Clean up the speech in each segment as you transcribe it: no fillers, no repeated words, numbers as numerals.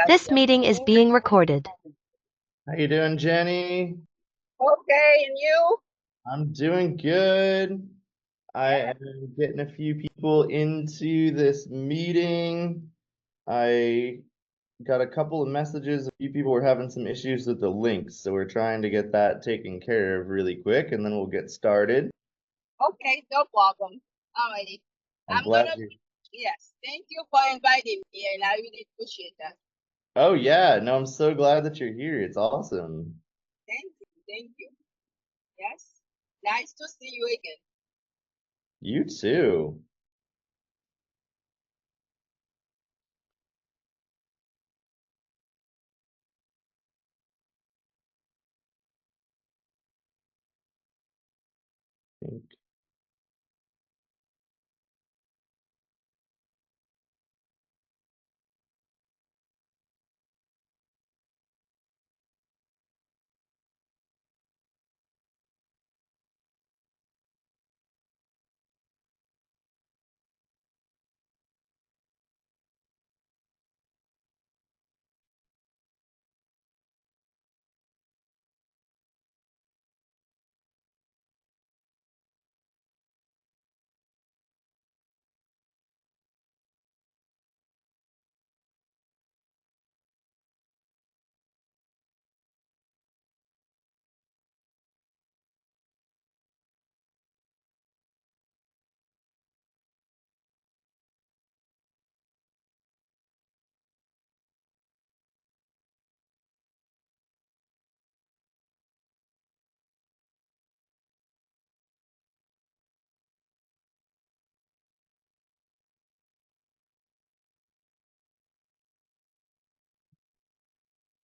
This meeting is being recorded. How you doing, Jenny? Okay, and you? I'm doing good. I am getting a few people into this meeting. I got a couple of messages. A few people were having some issues with the links, so we're trying to get that taken care of really quick, and then we'll get started. Okay, no problem. Alrighty. I'm glad you're. Yes, thank you for inviting me, and I really appreciate that. Oh yeah, no, I'm so glad that you're here. It's awesome. Thank you. Yes, nice to see you again. You too.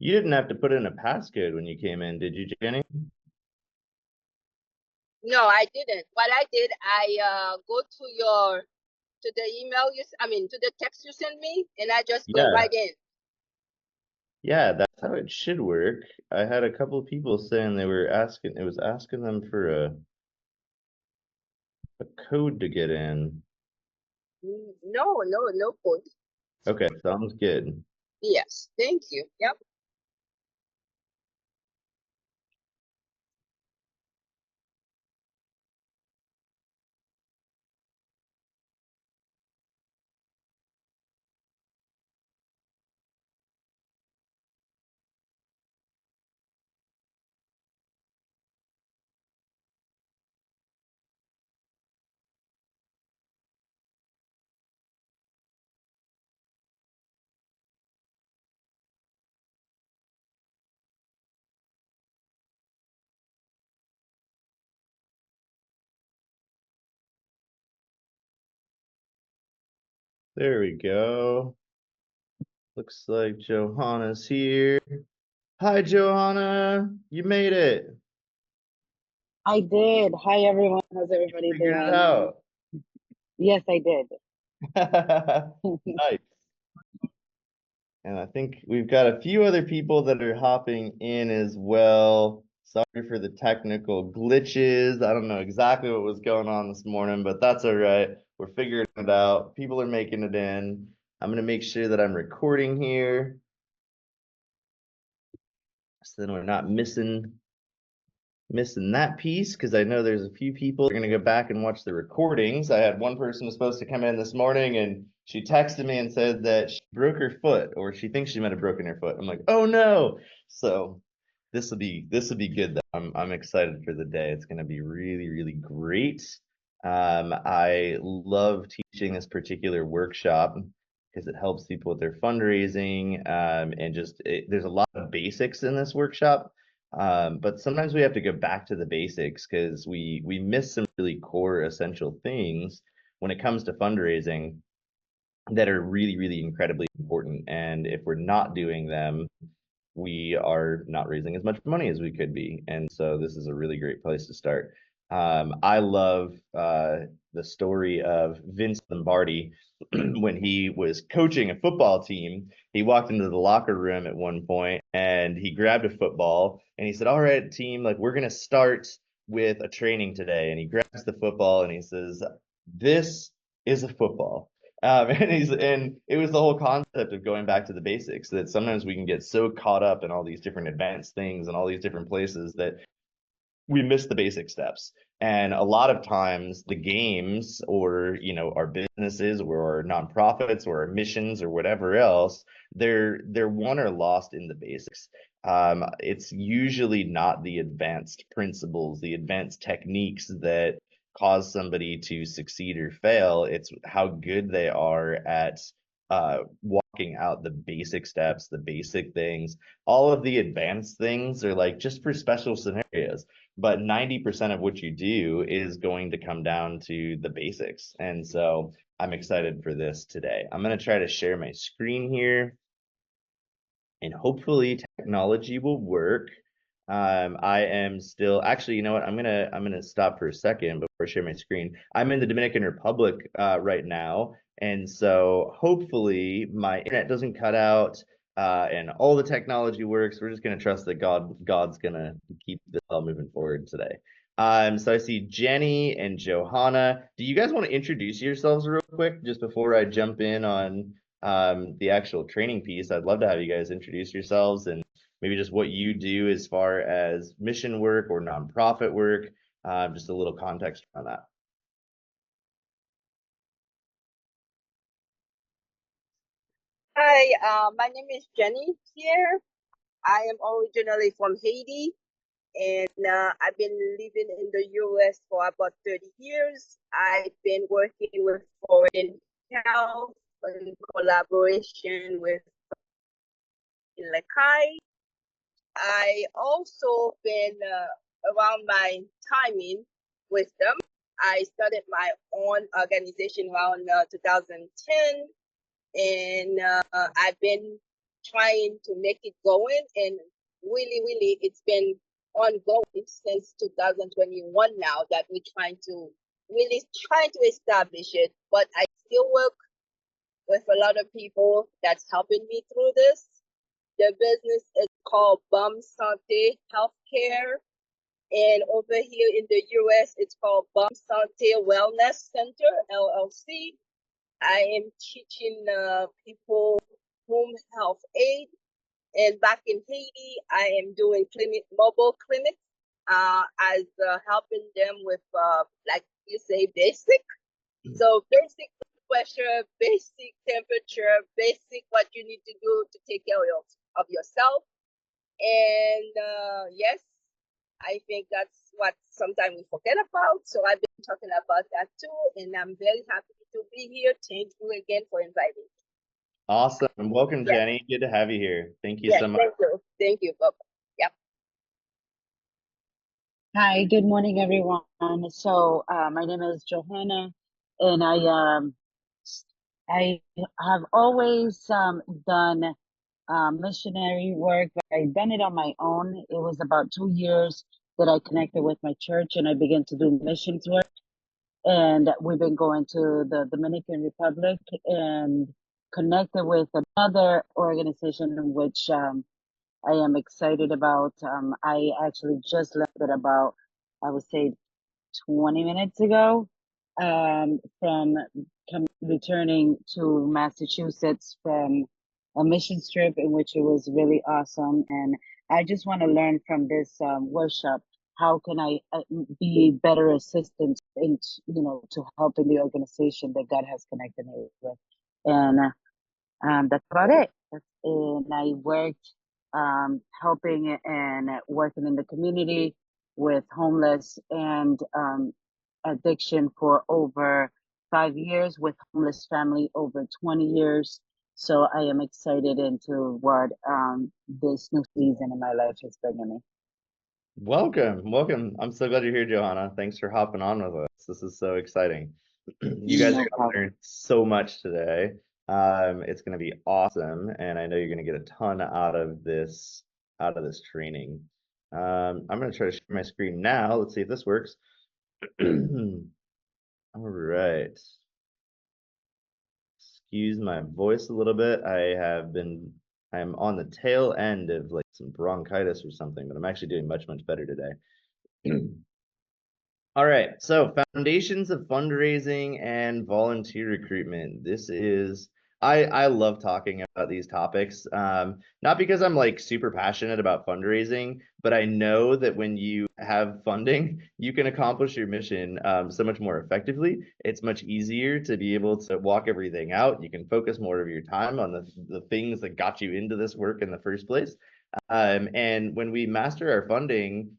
You didn't have to put in a passcode when you came in, did you, Jenny? No, I didn't. What I did, I go to the email to the text you sent me, and I just go Yeah. right in. Yeah, that's how it should work. I had a couple of people saying it was asking them for a code to get in. No code. Okay, sounds good. Yes, thank you. Yep. There we go. Looks like Johanna's here. Hi, Johanna. You made it. I did. Hi, everyone. How's everybody Figured it doing? out. Yes, I did. Nice. And I think we've got a few other people that are hopping in as well. Sorry for the technical glitches. I don't know exactly what was going on this morning, but that's all right. We're figuring it out. People are making it in. I'm going to make sure that I'm recording here, so then we're not missing that piece, because I know there's a few people that are going to go back and watch the recordings. I had one person who was supposed to come in this morning, and she texted me and said that she broke her foot, or she thinks she might have broken her foot. I'm like, oh no. So this will be good though. I'm excited for the day. It's going to be really, really great. I love teaching this particular workshop because it helps people with their fundraising, and there's a lot of basics in this workshop. But sometimes we have to go back to the basics because we miss some really core essential things when it comes to fundraising that are really, really incredibly important. And if we're not doing them, we are not raising as much money as we could be. And so this is a really great place to start. I love the story of Vince Lombardi when he was coaching a football team. He walked into the locker room at one point and he grabbed a football and he said, all right, team, like we're going to start with a training today. And he grabs the football and he says, this is a football. And it was the whole concept of going back to the basics, that sometimes we can get so caught up in all these different advanced things and all these different places that we miss the basic steps. And a lot of times the games, or our businesses or our nonprofits or our missions or whatever else, they're won or lost in the basics. It's usually not the advanced principles, the advanced techniques that cause somebody to succeed or fail. It's how good they are at walking out the basic steps, the basic things. All of the advanced things are like just for special scenarios, but 90% of what you do is going to come down to the basics. And so I'm excited for this today. I'm going to try to share my screen here, and hopefully technology will work. I am still actually, you know what? I'm gonna stop for a second before I share my screen. I'm in the Dominican Republic right now, and so hopefully my internet doesn't cut out and all the technology works. We're just gonna trust that God's gonna keep this all moving forward today. So I see Jenny and Johanna. Do you guys want to introduce yourselves real quick just before I jump in on the actual training piece? I'd love to have you guys introduce yourselves and maybe just what you do as far as mission work or nonprofit work, just a little context on that. Hi, my name is Jenny here. I am originally from Haiti, and I've been living in the US for about 30 years. I've been working with foreign health in collaboration with Lekai. I also been around my timing with them. I started my own organization around 2010, and I've been trying to make it going, and really, it's been ongoing since 2021 now that we're trying to establish it. But I still work with a lot of people that's helping me through this. The business is called Bum Santé Healthcare. And over here in the US, it's called Bum Santé Wellness Center, LLC. I am teaching people home health aid. And back in Haiti, I am doing mobile clinics, as helping them with, like you say, basic. So basic pressure, basic temperature, basic what you need to do to take care of yourself. And yes, I think that's what sometimes we forget about. So I've been talking about that too, and I'm very happy to be here. Thank you again for inviting me. Awesome. Welcome, Yes. Jenny. Good to have you here. Thank you Yes, so much. thank you, Bob. Yep. Hi, good morning, everyone. So, my name is Johanna, and I have always done missionary work, but I've done it on my own. It was about 2 years that I connected with my church, and I began to do missions work. And we've been going to the Dominican Republic and connected with another organization in which I am excited about. I actually just left it about, I would say, 20 minutes ago, from returning to Massachusetts from a mission trip in which it was really awesome. And I just want to learn from this workshop. How can I be better assistant in, to help in the organization that God has connected me with? And that's about it. And I worked helping and working in the community with homeless and addiction for over 5 years, with homeless family over 20 years. So I am excited into what this new season in my life is bringing me. Welcome. I'm so glad you're here, Johanna. Thanks for hopping on with us. This is so exciting. You guys No are going to problem. learn so much today. It's going to be awesome, and I know you're going to get a ton out of this training. I'm going to try to share my screen now. Let's see if this works. All right. Excuse my voice a little bit. I'm on the tail end of like some bronchitis or something, but I'm actually doing much better today. All right, so foundations of fundraising and volunteer recruitment. I love talking about these topics. Not because I'm like super passionate about fundraising, but I know that when you have funding, you can accomplish your mission so much more effectively. It's much easier to be able to walk everything out. You can focus more of your time on the things that got you into this work in the first place. And when we master our funding,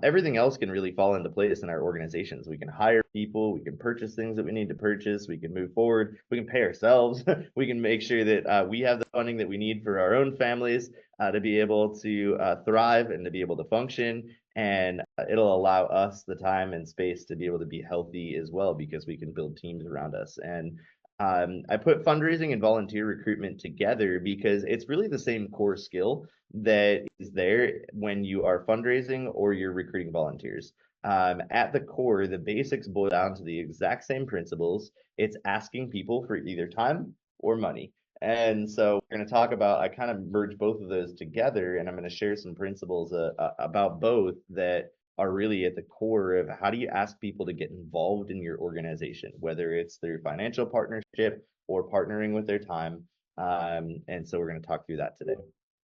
everything else can really fall into place in our organizations. We can hire people, we can purchase things that we need to purchase, we can move forward, we can pay ourselves, we can make sure that we have the funding that we need for our own families to be able to thrive and to be able to function. And it'll allow us the time and space to be able to be healthy as well, because we can build teams around us. And I put fundraising and volunteer recruitment together because it's really the same core skill that is there when you are fundraising or you're recruiting volunteers. At the core, the basics boil down to the exact same principles. It's asking people for either time or money. And so we're going to talk about, I kind of merge both of those together, and I'm going to share some principles about both that are really at the core of how do you ask people to get involved in your organization, whether it's through financial partnership or partnering with their time. And so we're going to talk through that today.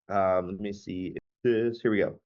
Let me see this. Here we go.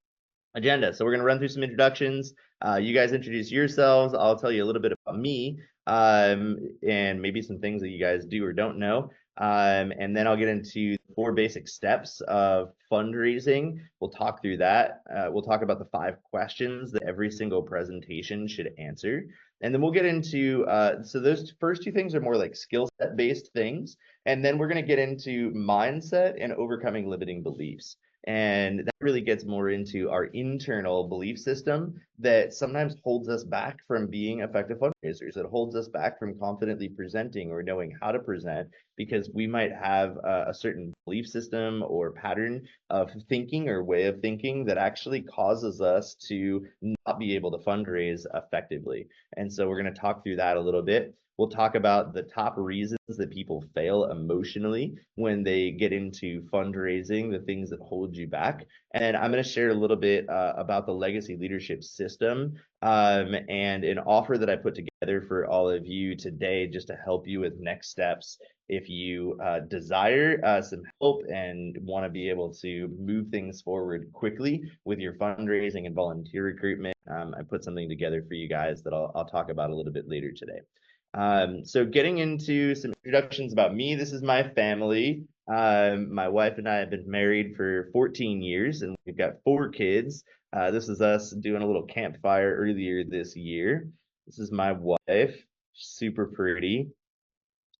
Agenda. So we're going to run through some introductions. You guys introduce yourselves. I'll tell you a little bit about me and maybe some things that you guys do or don't know. And then I'll get into 4 basic steps of fundraising. We'll talk through that. We'll talk about the 5 questions that every single presentation should answer. And then we'll get into, so those first 2 things are more like skill set based things. And then we're going to get into mindset and overcoming limiting beliefs. And that really gets more into our internal belief system that sometimes holds us back from being effective fundraisers. It holds us back from confidently presenting or knowing how to present, because we might have a certain belief system or pattern of thinking or way of thinking that actually causes us to not be able to fundraise effectively. And so we're going to talk through that a little bit. We'll talk about the top reasons that people fail emotionally when they get into fundraising, the things that hold you back. And I'm going to share a little bit about the legacy leadership system and an offer that I put together for all of you today, just to help you with next steps if you desire some help and want to be able to move things forward quickly with your fundraising and volunteer recruitment. I put something together for you guys that I'll talk about a little bit later today. So getting into some introductions about me, this is my family. My wife and I have been married for 14 years, and we've got 4 kids. This is us doing a little campfire earlier this year. This is my wife, super pretty.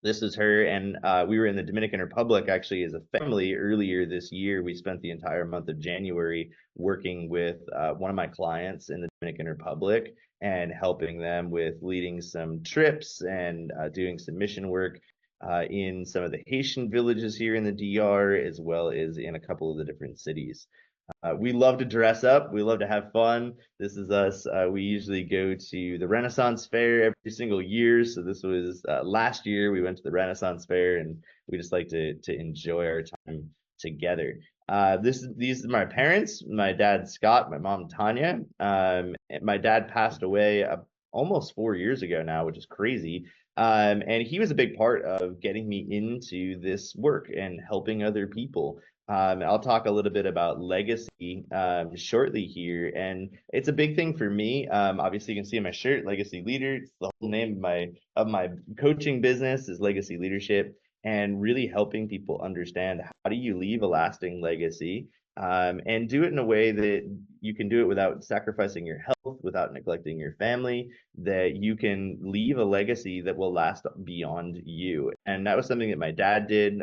This is her, and we were in the Dominican Republic actually as a family earlier this year. We spent the entire month of January working with one of my clients in the Dominican Republic and helping them with leading some trips and doing some mission work in some of the Haitian villages here in the DR, as well as in a couple of the different cities. We love to dress up. We love to have fun. This is us. We usually go to the Renaissance Fair every single year. So this was last year. We went to the Renaissance Fair, and we just like to enjoy our time together. These are my parents. My dad Scott, my mom Tanya. My dad passed away almost 4 years ago now, which is crazy. And he was a big part of getting me into this work and helping other people. I'll talk a little bit about legacy shortly here, and it's a big thing for me. Obviously, you can see in my shirt, Legacy Leader. It's the whole name of my coaching business is Legacy Leadership, and really helping people understand how do you leave a lasting legacy, and do it in a way that you can do it without sacrificing your health, without neglecting your family, that you can leave a legacy that will last beyond you. And that was something that my dad did.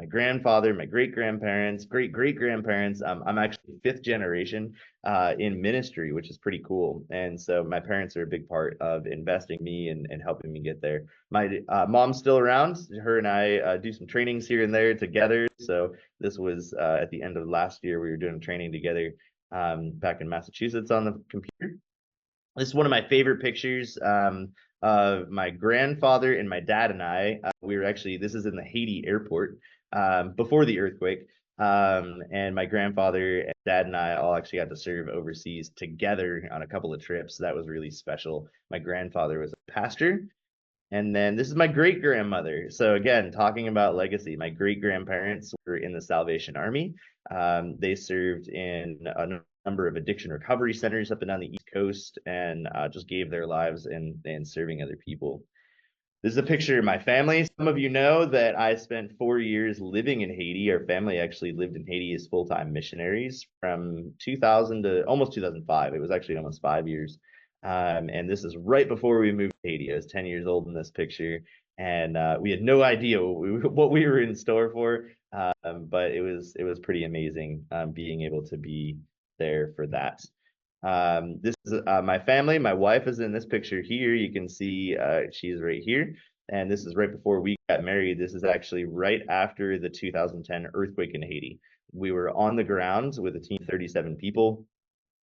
My grandfather, my great-grandparents, great-great-grandparents. I'm actually 5th generation in ministry, which is pretty cool. And so my parents are a big part of investing me and helping me get there. My mom's still around. Her and I do some trainings here and there together. So this was at the end of last year. We were doing training together back in Massachusetts on the computer. This is one of my favorite pictures of my grandfather and my dad and I. We were actually, this is in the Haiti airport before the earthquake. And my grandfather and dad and I all actually got to serve overseas together on a couple of trips. So that was really special. My grandfather was a pastor. And then this is my great grandmother. So again, talking about legacy, my great grandparents were in the Salvation Army. They served in a number of addiction recovery centers up and down the East Coast, and just gave their lives in serving other people. This is a picture of my family. Some of you know that I spent 4 years living in Haiti. Our family actually lived in Haiti as full-time missionaries from 2000 to almost 2005. It was actually almost 5 years. And this is right before we moved to Haiti. I was 10 years old in this picture, and we had no idea what we were in store for. But it was pretty amazing being able to be there for that. This is my family. My wife is in this picture here. You can see she's right here. And this is right before we got married. This is actually right after the 2010 earthquake in Haiti. We were on the ground with a team of 37 people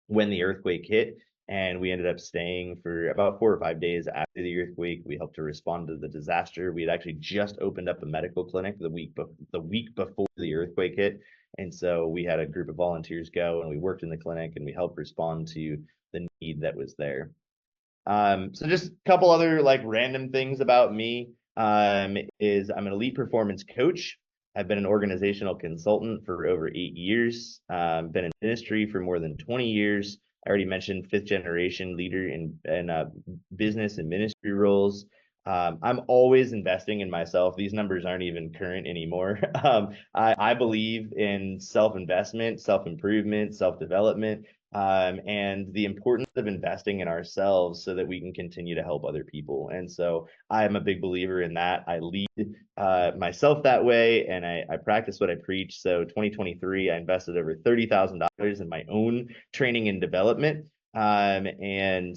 when the earthquake hit, and we ended up staying for about 4 or 5 days after the earthquake. We helped to respond to the disaster. We had actually just opened up a medical clinic the week before the earthquake hit, and so we had a group of volunteers go, and we worked in the clinic, and we helped respond to the need that was there. So just a couple other like random things about me is I'm an elite performance coach. I've been an organizational consultant for over 8 years. Been in ministry for more than 20 years. I already mentioned 5th generation leader in business and ministry roles. I'm always investing in myself. These numbers aren't even current anymore. I believe in self-investment, self-improvement, self-development, and the importance of investing in ourselves so that we can continue to help other people. And so I'm a big believer in that. I lead myself that way, and I practice what I preach. So 2023, I invested over $30,000 in my own training and development. In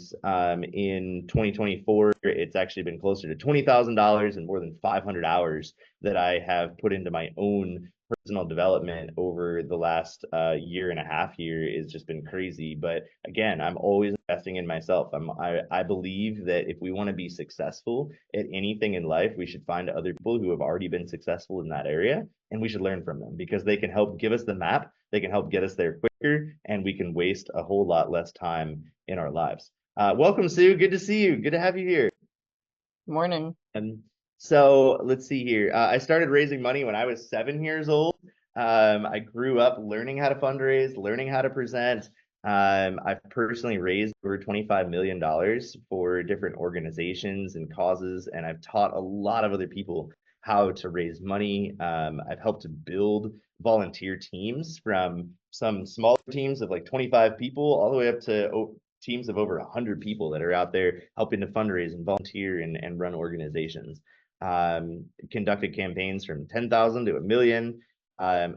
2024, it's actually been closer to $20,000 and more than 500 hours that I have put into my own personal development over the last year and a half here. Has just been crazy. But again, I'm always investing in myself. I believe that if we want to be successful at anything in life, we should find other people who have already been successful in that area, and we should learn from them because they can help give us the map. They can help get us there quicker, and we can waste a whole lot less time in our lives. Welcome, Sue. Good to see you. Good to have you here. Morning. So let's see here. I started raising money when I was 7 years old. I grew up learning how to fundraise, learning how to present. I've personally raised over $25 million for different organizations and causes, and I've taught a lot of other people how to raise money. I've helped to build volunteer teams from some smaller teams of like 25 people all the way up to teams of over 100 people that are out there helping to fundraise and volunteer and run organizations. Conducted campaigns from 10,000 to 1 million,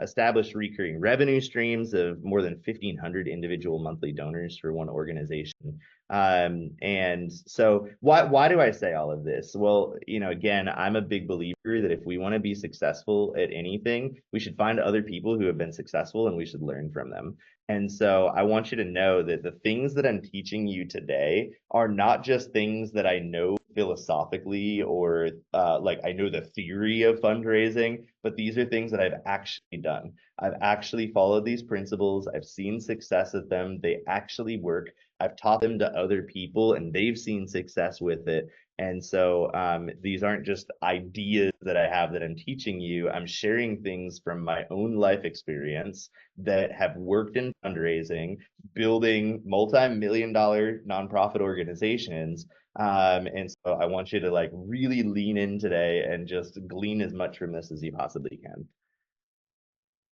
established recurring revenue streams of more than 1,500 individual monthly donors for one organization. And so why do I say all of this? Well, again, I'm a big believer that if we want to be successful at anything, we should find other people who have been successful and we should learn from them. And so I want you to know that the things that I'm teaching you today are not just things that I know philosophically or like I know the theory of fundraising, but these are things that I've actually done. I've actually followed these principles. I've seen success at them. They actually work. I've taught them to other people and they've seen success with it. And so these aren't just ideas that I have that I'm teaching you. I'm sharing things from my own life experience that have worked in fundraising, building multi-million-dollar nonprofit organizations. And so I want you to like really lean in today and just glean as much from this as you possibly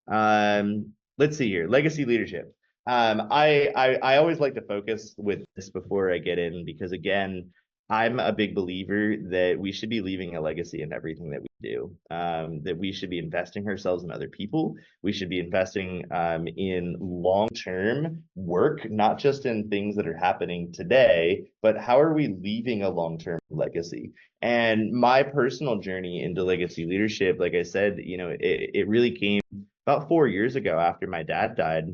can. Let's see here, legacy leadership. I always like to focus with this before I get in because again, I'm a big believer that we should be leaving a legacy in everything that we do, that we should be investing ourselves in other people. We should be investing in long-term work, not just in things that are happening today, but how are we leaving a long-term legacy? And my personal journey into legacy leadership, like I said, it really came about 4 years ago after my dad died.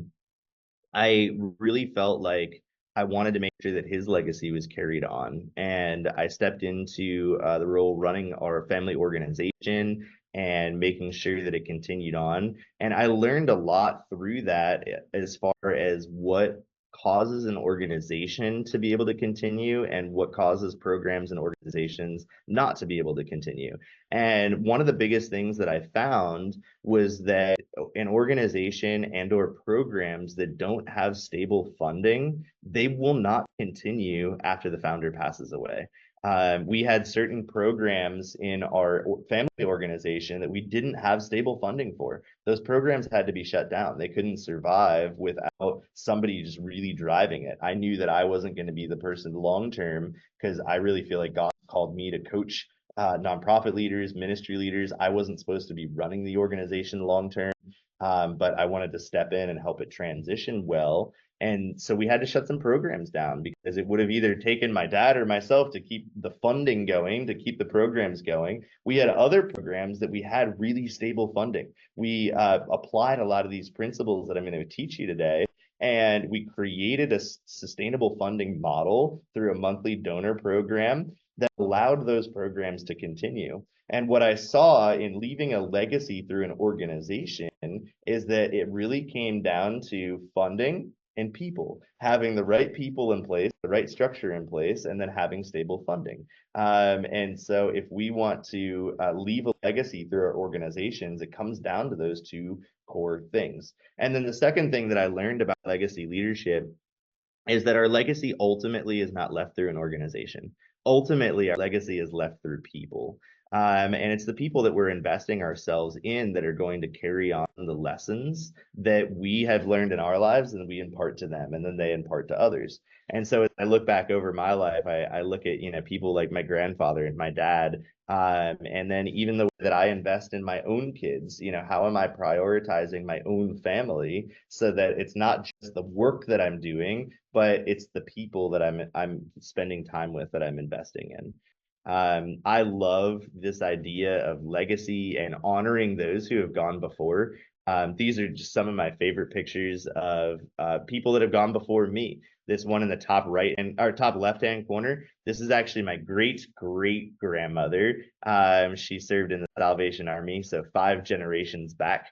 I really felt like I wanted to make sure that his legacy was carried on. And I stepped into the role running our family organization and making sure that it continued on. And I learned a lot through that as far as what causes an organization to be able to continue and what causes programs and organizations not to be able to continue. And one of the biggest things that I found was that an organization and or programs that don't have stable funding, they will not continue after the founder passes away. We had certain programs in our family organization that we didn't have stable funding for. Those programs had to be shut down. They couldn't survive without somebody just really driving it. I knew that I wasn't going to be the person long term because I really feel like God called me to coach nonprofit leaders, ministry leaders. I wasn't supposed to be running the organization long term, but I wanted to step in and help it transition well. And so we had to shut some programs down because it would have either taken my dad or myself to keep the funding going, to keep the programs going. We had other programs that we had really stable funding. We applied a lot of these principles that I'm going to teach you today. And we created a sustainable funding model through a monthly donor program that allowed those programs to continue. And what I saw in leaving a legacy through an organization is that it really came down to funding and people, having the right people in place, the right structure in place, and then having stable funding. And so if we want to leave a legacy through our organizations, it comes down to those two core things. And then the second thing that I learned about legacy leadership is that our legacy ultimately is not left through an organization. Ultimately, our legacy is left through people. And it's the people that we're investing ourselves in that are going to carry on the lessons that we have learned in our lives and we impart to them and then they impart to others. And so as I look back over my life, I look at, people like my grandfather and my dad, and then even the way that I invest in my own kids, how am I prioritizing my own family so that it's not just the work that I'm doing, but it's the people that I'm spending time with that I'm investing in. I love this idea of legacy and honoring those who have gone before. These are just some of my favorite pictures of people that have gone before me. This one in the top right and our top left-hand corner, this is actually my great grandmother. She served in the Salvation Army, so 5 generations back.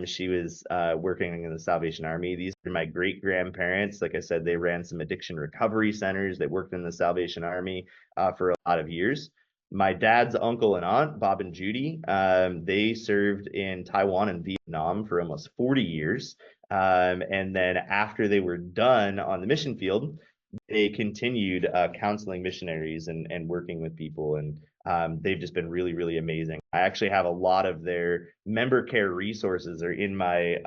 She was working in the Salvation Army. These are my great grandparents. Like I said, they ran some addiction recovery centers. They worked in the Salvation Army for a lot of years. My dad's uncle and aunt, Bob and Judy, they served in Taiwan and Vietnam for almost 40 years. And then after they were done on the mission field, they continued counseling missionaries and working with people. And they've just been really, really amazing. I actually have a lot of their member care resources are in my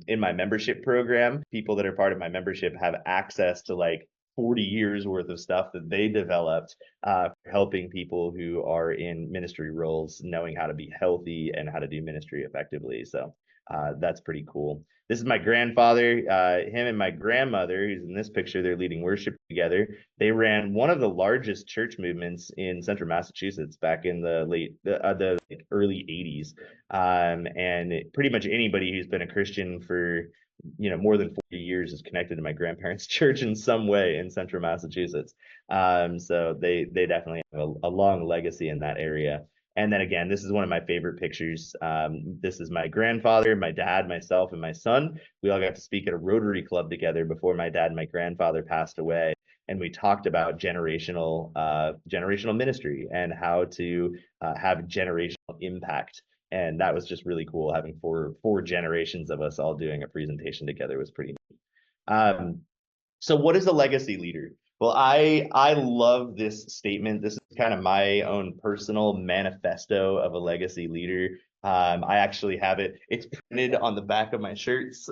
membership program. People that are part of my membership have access to like 40 years worth of stuff that they developed for helping people who are in ministry roles, knowing how to be healthy and how to do ministry effectively. So that's pretty cool. This is my grandfather, him and my grandmother, who's in this picture, they're leading worship together. They ran one of the largest church movements in central Massachusetts back in the early 80s. And pretty much anybody who's been a Christian for more than 40 years is connected to my grandparents' church in some way in central Massachusetts. So they definitely have a long legacy in that area. And then again, this is one of my favorite pictures. This is my grandfather, my dad, myself, and my son. We all got to speak at a Rotary Club together before my dad and my grandfather passed away. And we talked about generational ministry and how to have generational impact. And that was just really cool. Having four generations of us all doing a presentation together was pretty neat. So what is a legacy leader? Well, I love this statement. This is kind of my own personal manifesto of a legacy leader. I actually have it. It's printed on the back of my shirts.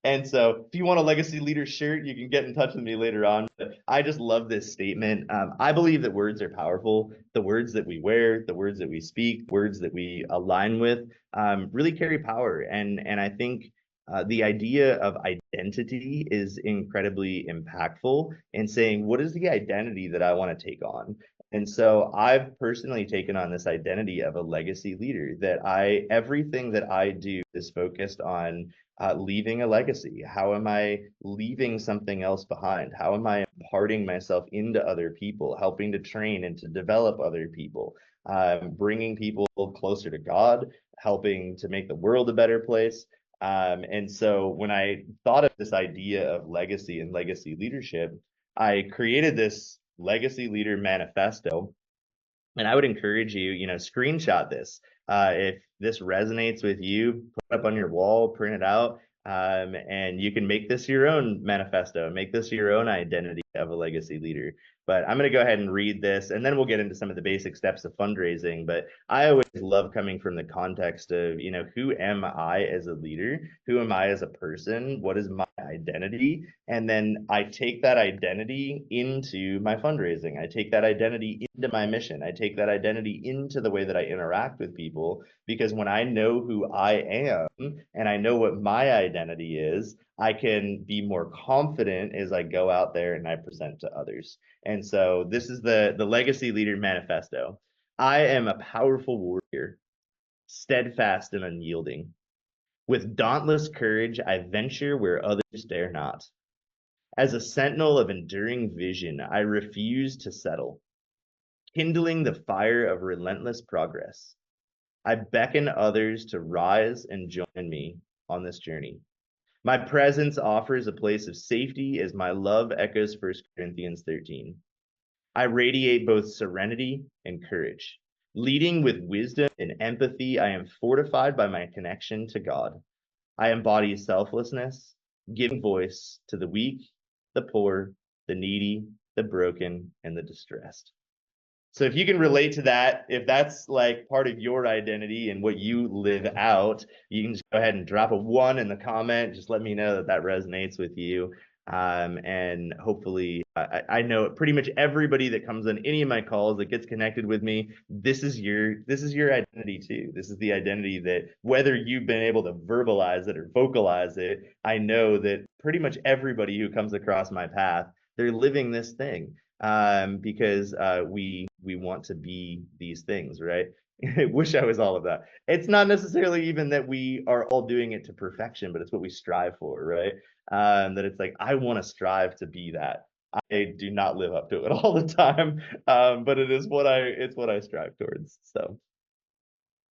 And so if you want a legacy leader shirt, you can get in touch with me later on. But I just love this statement. I believe that words are powerful. The words that we wear, the words that we speak, words that we align with really carry power. And I think the idea of identity is incredibly impactful in saying, what is the identity that I want to take on? And so I've personally taken on this identity of a legacy leader, that everything that I do is focused on leaving a legacy. How am I leaving something else behind? How am I imparting myself into other people, helping to train and to develop other people? bringing people closer to God, helping to make the world a better place. And so when I thought of this idea of legacy and legacy leadership, I created this legacy leader manifesto. And I would encourage you, screenshot this. If this resonates with you, put it up on your wall, print it out, and you can make this your own manifesto, make this your own identity of a legacy leader. But I'm going to go ahead and read this, and then we'll get into some of the basic steps of fundraising. But I always love coming from the context of, who am I as a leader? Who am I as a person? What is my identity? And then I take that identity into my fundraising. I take that identity into my mission. I take that identity into the way that I interact with people, because when I know who I am and I know what my identity is, I can be more confident as I go out there and I present to others. And so this is the Legacy Leader Manifesto. I am a powerful warrior, steadfast and unyielding. With dauntless courage, I venture where others dare not. As a sentinel of enduring vision, I refuse to settle, kindling the fire of relentless progress. I beckon others to rise and join me on this journey. My presence offers a place of safety as my love echoes 1 Corinthians 13. I radiate both serenity and courage. Leading with wisdom and empathy, I am fortified by my connection to God. I embody selflessness, giving voice to the weak, the poor, the needy, the broken, and the distressed. So if you can relate to that, if that's like part of your identity and what you live out, you can just go ahead and drop a 1 in the comment. Just let me know that that resonates with you. And hopefully, I know pretty much everybody that comes on any of my calls that gets connected with me, this is your identity too. This is the identity that, whether you've been able to verbalize it or vocalize it, I know that pretty much everybody who comes across my path, they're living this thing. Because we want to be these things, right? I wish I was all of that. It's not necessarily even that we are all doing it to perfection, but it's what we strive for, right? That it's like, I want to strive to be that. I do not live up to it all the time, but it's what I strive towards. So,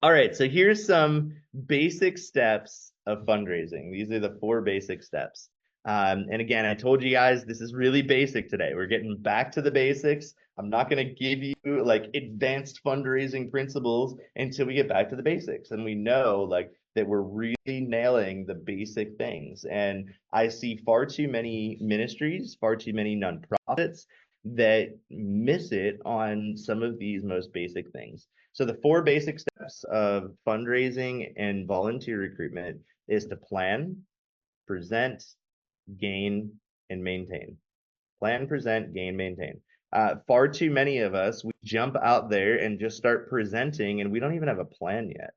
all right, so here's some basic steps of fundraising. These are the 4 basic steps. And again, I told you guys, this is really basic today. We're getting back to the basics. I'm not going to give you like advanced fundraising principles until we get back to the basics. And we know like that we're really nailing the basic things. And I see far too many ministries, far too many nonprofits that miss it on some of these most basic things. So the 4 basic steps of fundraising and volunteer recruitment is to plan, present, gain, and maintain. Plan, present, gain, maintain. Far too many of us, we jump out there and just start presenting and we don't even have a plan yet.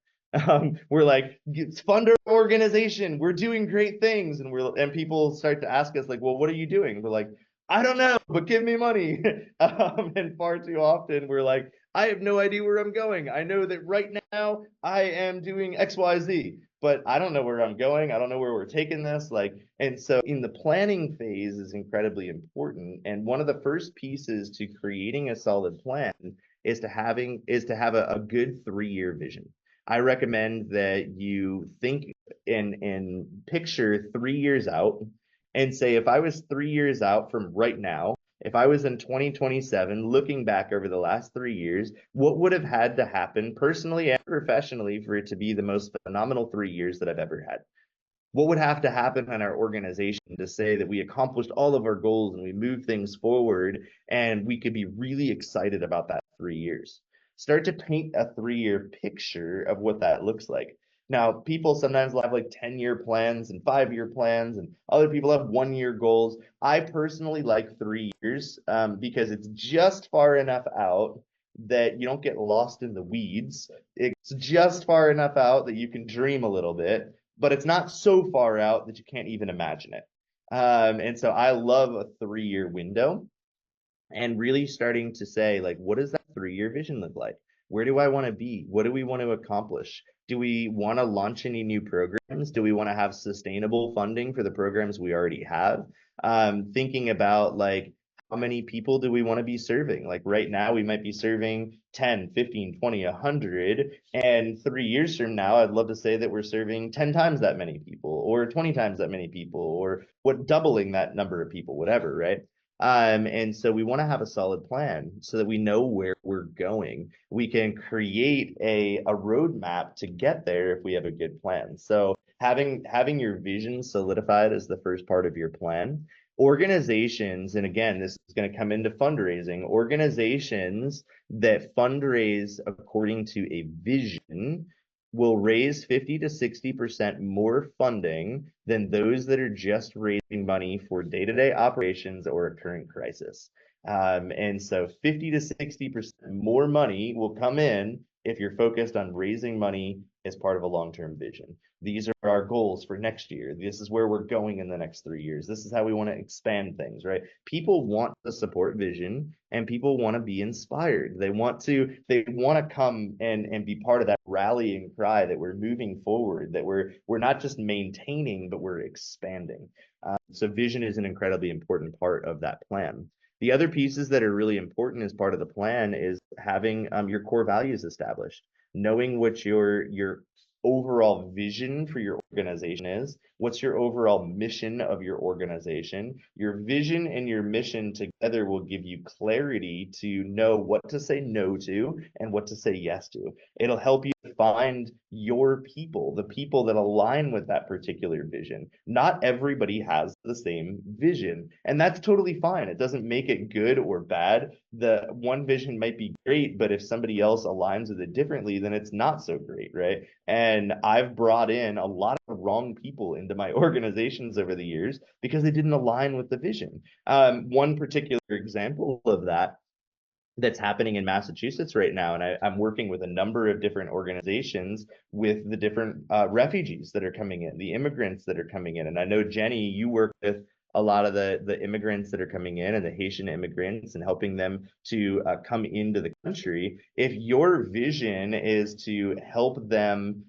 We're like, fund our organization, we're doing great things, and people start to ask us like, well, what are you doing? We're like, I don't know, but give me money. And far too often we're like, I have no idea where I'm going. I know that right now I am doing XYZ, but I don't know where I'm going. I don't know where we're taking this. And so in the planning phase is incredibly important. And one of the first pieces to creating a solid plan is to have a good 3-year vision. I recommend that you think and picture 3 years out and say, if I was 3 years out from right now, if I was in 2027, looking back over the last 3 years, what would have had to happen personally and professionally for it to be the most phenomenal 3 years that I've ever had? What would have to happen in our organization to say that we accomplished all of our goals and we moved things forward and we could be really excited about that 3 years? Start to paint a 3-year picture of what that looks like. Now, people sometimes have like 10-year plans and 5-year plans, and other people have 1-year goals. I personally like 3 years because it's just far enough out that you don't get lost in the weeds. It's just far enough out that you can dream a little bit, but it's not so far out that you can't even imagine it. And so I love a 3-year window, and really starting to say, like, what does that 3-year vision look like? Where do I want to be? What do we want to accomplish? Do we want to launch any new programs? Do we want to have sustainable funding for the programs we already have? Thinking about like, how many people do we want to be serving? Like right now, we might be serving 10, 15, 20, 100. And 3 years from now, I'd love to say that we're serving 10 times that many people or 20 times that many people or doubling that number of people, whatever, right? And so we want to have a solid plan so that we know where we're going. We can create a roadmap to get there if we have a good plan. So having your vision solidified is the first part of your plan. Organizations, and again, this is going to come into fundraising, organizations that fundraise according to a vision will raise 50 to 60% more funding than those that are just raising money for day-to-day operations or a current crisis. And so 50 to 60% more money will come in if you're focused on raising money as part of a long-term vision. These are our goals for next year. This is where we're going in the next 3 years. This is how we want to expand things, right? People want to support vision and people want to be inspired. They want to come and be part of that rallying cry that we're moving forward, that we're not just maintaining, but we're expanding. So vision is an incredibly important part of that plan. The other pieces that are really important as part of the plan is having your core values established, knowing what your overall vision for your organization is, what's your overall mission of your organization. Your vision and your mission together will give you clarity to know what to say no to and what to say yes to. It'll help you find your people, the people that align with that particular vision. Not everybody has the same vision, and that's totally fine. It doesn't make it good or bad. The one vision might be great, but if somebody else aligns with it differently, then it's not so great, right? And I've brought in a lot of wrong people into my organizations over the years because they didn't align with the vision. One particular example of that that's happening in Massachusetts right now, and I'm working with a number of different organizations with the different refugees that are coming in, the immigrants that are coming in. And I know, Jenny, you work with a lot of the immigrants that are coming in and the Haitian immigrants and helping them to come into the country. If your vision is to help them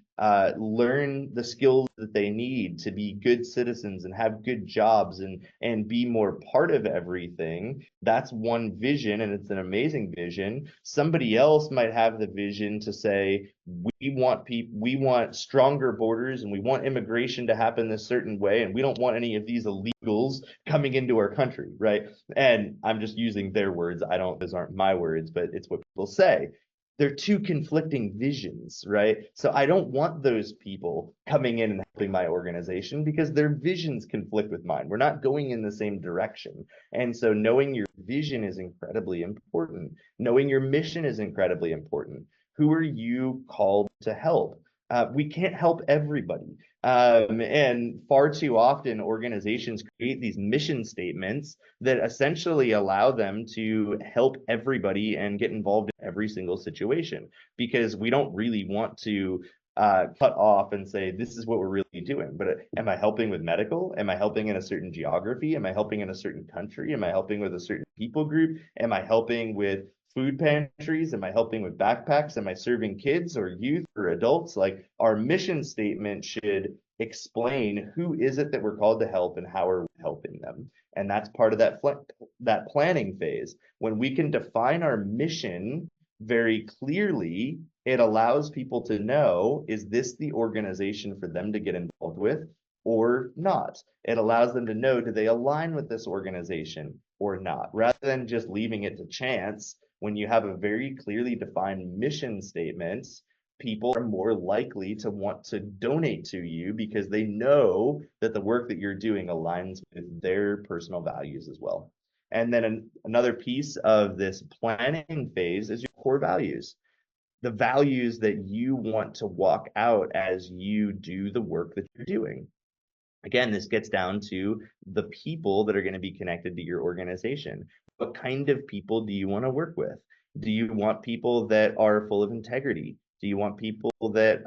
learn the skills that they need to be good citizens and have good jobs and be more part of everything, that's one vision, and it's an amazing vision. Somebody else might have the vision to say, we want stronger borders and we want immigration to happen this certain way, and we don't want any of these illegals coming into our country, right? And I'm just using their words. Those aren't my words, but it's what people say. They're two conflicting visions, right? So I don't want those people coming in and helping my organization because their visions conflict with mine. We're not going in the same direction. And so knowing your vision is incredibly important. Knowing your mission is incredibly important. Who are you called to help? We can't help everybody. And far too often, organizations create these mission statements that essentially allow them to help everybody and get involved in every single situation, because we don't really want to cut off and say, this is what we're really doing. But am I helping with medical? Am I helping in a certain geography? Am I helping in a certain country? Am I helping with a certain people group? Am I helping with food pantries? Am I helping with backpacks? Am I serving kids or youth or adults? Like, our mission statement should explain who is it that we're called to help and how are we helping them. And that's part of that planning phase. When we can define our mission very clearly, it allows people to know, is this the organization for them to get involved with or not? It allows them to know, do they align with this organization or not? Rather than just leaving it to chance, when you have a very clearly defined mission statement, people are more likely to want to donate to you because they know that the work that you're doing aligns with their personal values as well. And then another piece of this planning phase is your core values, the values that you want to walk out as you do the work that you're doing. Again, this gets down to the people that are going to be connected to your organization. What kind of people do you want to work with? Do you want people that are full of integrity? Do you want people that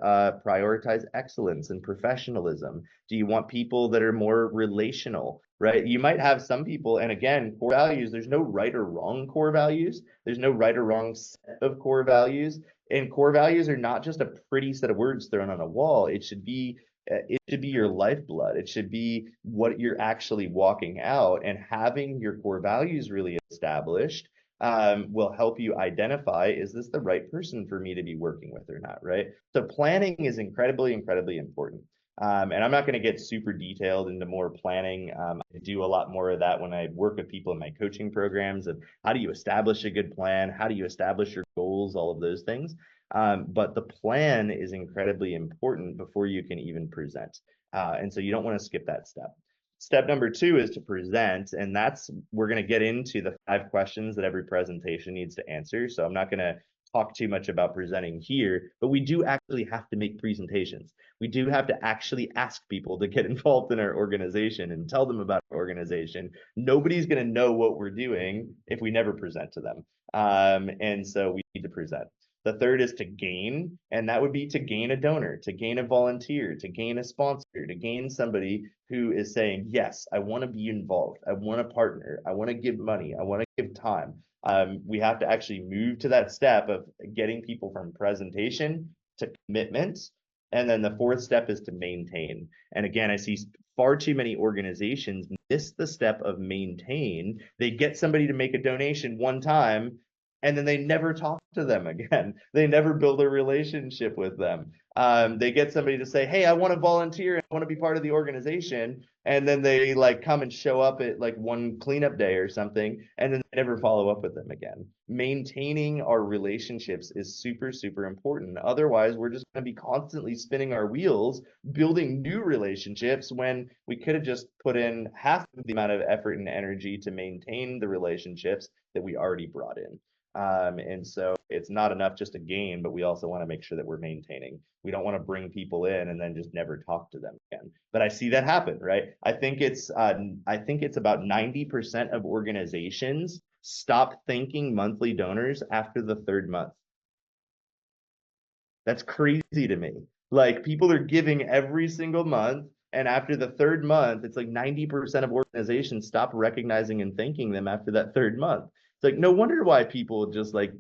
prioritize excellence and professionalism? Do you want people that are more relational, right? You might have some people, and again, core values, there's no right or wrong core values. There's no right or wrong set of core values. And core values are not just a pretty set of words thrown on a wall. It should be It should be your lifeblood. It should be what you're actually walking out, and having your core values really established will help you identify, is this the right person for me to be working with or not, right? So planning is incredibly, incredibly important. And I'm not going to get super detailed into more planning. I do a lot more of that when I work with people in my coaching programs of how do you establish a good plan? How do you establish your goals? All of those things. But the plan is incredibly important before you can even present. And so you don't want to skip that step. Step number 2 is to present, and we're going to get into the 5 questions that every presentation needs to answer. So I'm not going to talk too much about presenting here, but we do actually have to make presentations. We do have to actually ask people to get involved in our organization and tell them about our organization. Nobody's going to know what we're doing if we never present to them. And so we need to present. The third is to gain, and that would be to gain a donor, to gain a volunteer, to gain a sponsor, to gain somebody who is saying, yes, I want to be involved. I want to partner. I want to give money. I want to give time. We have to actually move to that step of getting people from presentation to commitment. And then the 4th step is to maintain. And again, I see far too many organizations miss the step of maintain. They get somebody to make a donation one time, and then they never talk to them again. They never build a relationship with them. They get somebody to say, hey, I want to volunteer, I want to be part of the organization. And then they like come and show up at like one cleanup day or something, and then they never follow up with them again. Maintaining our relationships is super, super important. Otherwise, we're just going to be constantly spinning our wheels, building new relationships when we could have just put in half of the amount of effort and energy to maintain the relationships that we already brought in. And so it's not enough just to gain, but we also want to make sure that we're maintaining. We don't want to bring people in and then just never talk to them again. But I see that happen, right? I think it's about 90% of organizations stop thanking monthly donors after the 3rd month. That's crazy to me. Like, people are giving every single month, and after the 3rd month, it's like 90% of organizations stop recognizing and thanking them after that 3rd month. It's like, no wonder why people just like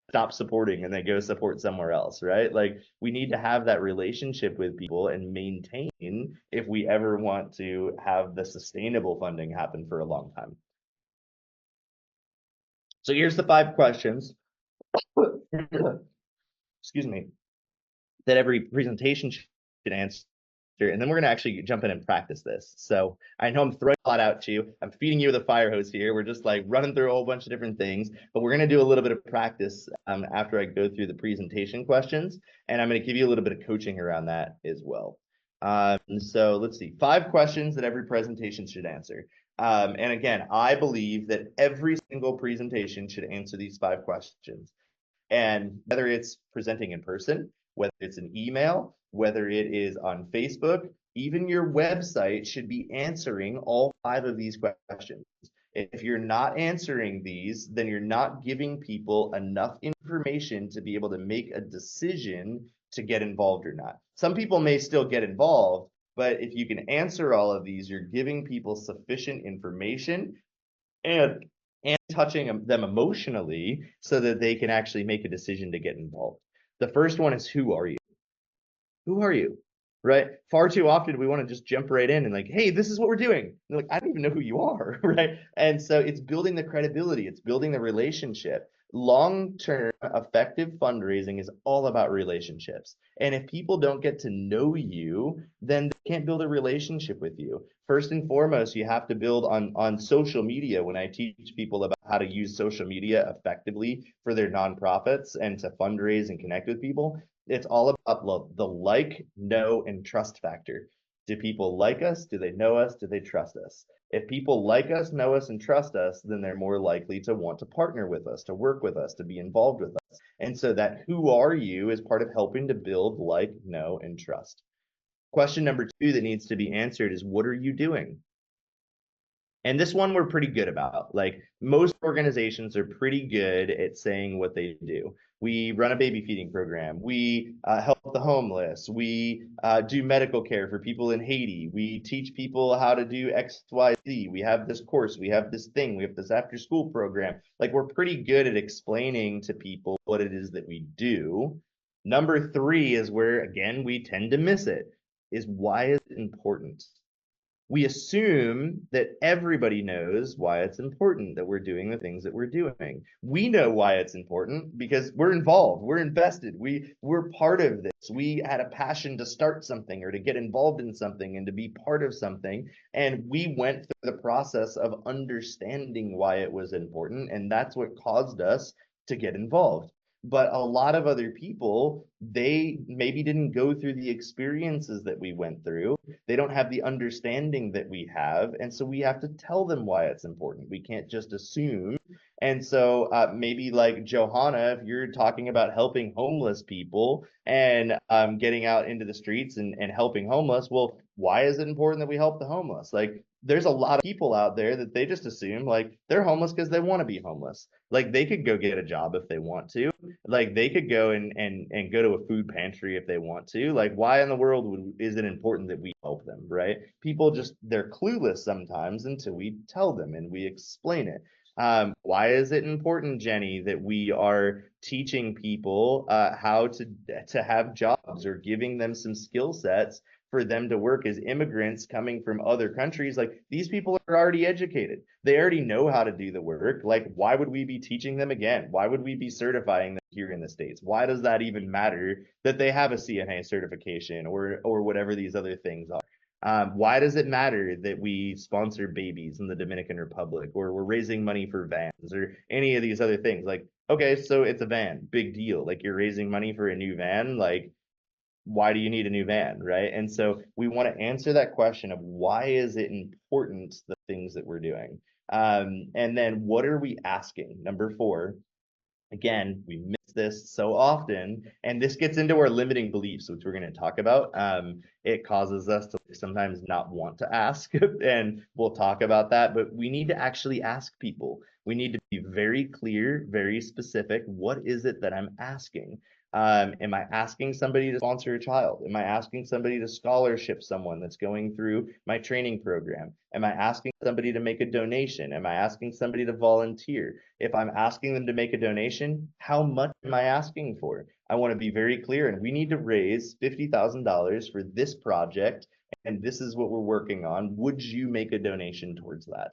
stop supporting and they go support somewhere else, right? Like, we need to have that relationship with people and maintain if we ever want to have the sustainable funding happen for a long time. So here's the 5 questions, excuse me, that every presentation should answer. And then we're going to actually jump in and practice this. So I know I'm throwing a lot out to you. I'm feeding you with a fire hose here. We're just like running through a whole bunch of different things, but we're going to do a little bit of practice after I go through the presentation questions. And I'm going to give you a little bit of coaching around that as well. So let's see, 5 questions that every presentation should answer. And again, I believe that every single presentation should answer these 5 questions. And whether it's presenting in person, whether it's an email, whether it is on Facebook, even your website should be answering all 5 of these questions. If you're not answering these, then you're not giving people enough information to be able to make a decision to get involved or not. Some people may still get involved, but if you can answer all of these, you're giving people sufficient information and touching them emotionally so that they can actually make a decision to get involved. The first one is, who are you? Who are you? Right? Far too often we want to just jump right in and like, hey, this is what we're doing. And they're like, I don't even know who you are, right? And so it's building the credibility, it's building the relationship. Long-term effective fundraising is all about relationships. And if people don't get to know you, then they can't build a relationship with you. First and foremost, you have to build on social media. When I teach people about how to use social media effectively for their nonprofits and to fundraise and connect with people, it's all about the like, know, and trust factor. Do people like us? Do they know us? Do they trust us? If people like us, know us, and trust us, then they're more likely to want to partner with us, to work with us, to be involved with us. And so that who are you is part of helping to build like, know, and trust. Question number 2 that needs to be answered is, what are you doing? And this one we're pretty good about. Like, most organizations are pretty good at saying what they do. We run a baby feeding program. We help the homeless. We do medical care for people in Haiti. We teach people how to do X, Y, Z. We have this course. We have this thing. We have this after school program. Like, we're pretty good at explaining to people what it is that we do. Number 3 is where, again, we tend to miss it. is why is it important? We assume that everybody knows why it's important that we're doing the things that we're doing. We know why it's important because we're involved, we're invested, we're part of this. We had a passion to start something or to get involved in something and to be part of something. And we went through the process of understanding why it was important. And that's what caused us to get involved. But a lot of other people, they maybe didn't go through the experiences that we went through. They don't have the understanding that we have. And so we have to tell them why it's important. We can't just assume. And so maybe like Johanna, if you're talking about helping homeless people and getting out into the streets and helping homeless, well, why is it important that we help the homeless? Like, there's a lot of people out there that they just assume like they're homeless because they want to be homeless. Like they could go get a job if they want to. Like they could go and go to a food pantry if they want to. Like why in the world is it important that we help them, right? People just, they're clueless sometimes until we tell them and we explain it. Why is it important, Jenny, that we are teaching people how to have jobs or giving them some skill sets for them to work as immigrants coming from other countries? Like these people are already educated. They already know how to do the work. Like why would we be teaching them again? Why would we be certifying them here in the States? Why does that even matter that they have a CNA certification or whatever these other things are? Why does it matter that we sponsor babies in the Dominican Republic or we're raising money for vans or any of these other things? Like, okay, so it's a van, big deal. Like you're raising money for a new van, like why do you need a new van, right? And so we want to answer that question of why is it important, the things that we're doing? And then what are we asking? Number 4, again, we miss this so often, and this gets into our limiting beliefs, which we're going to talk about. It causes us to sometimes not want to ask, and we'll talk about that, but we need to actually ask people. We need to be very clear, very specific. What is it that I'm asking? Am I asking somebody to sponsor a child? Am I asking somebody to scholarship someone that's going through my training program? Am I asking somebody to make a donation? Am I asking somebody to volunteer? If I'm asking them to make a donation, how much am I asking for? I want to be very clear, and we need to raise $50,000 for this project, and this is what we're working on. Would you make a donation towards that?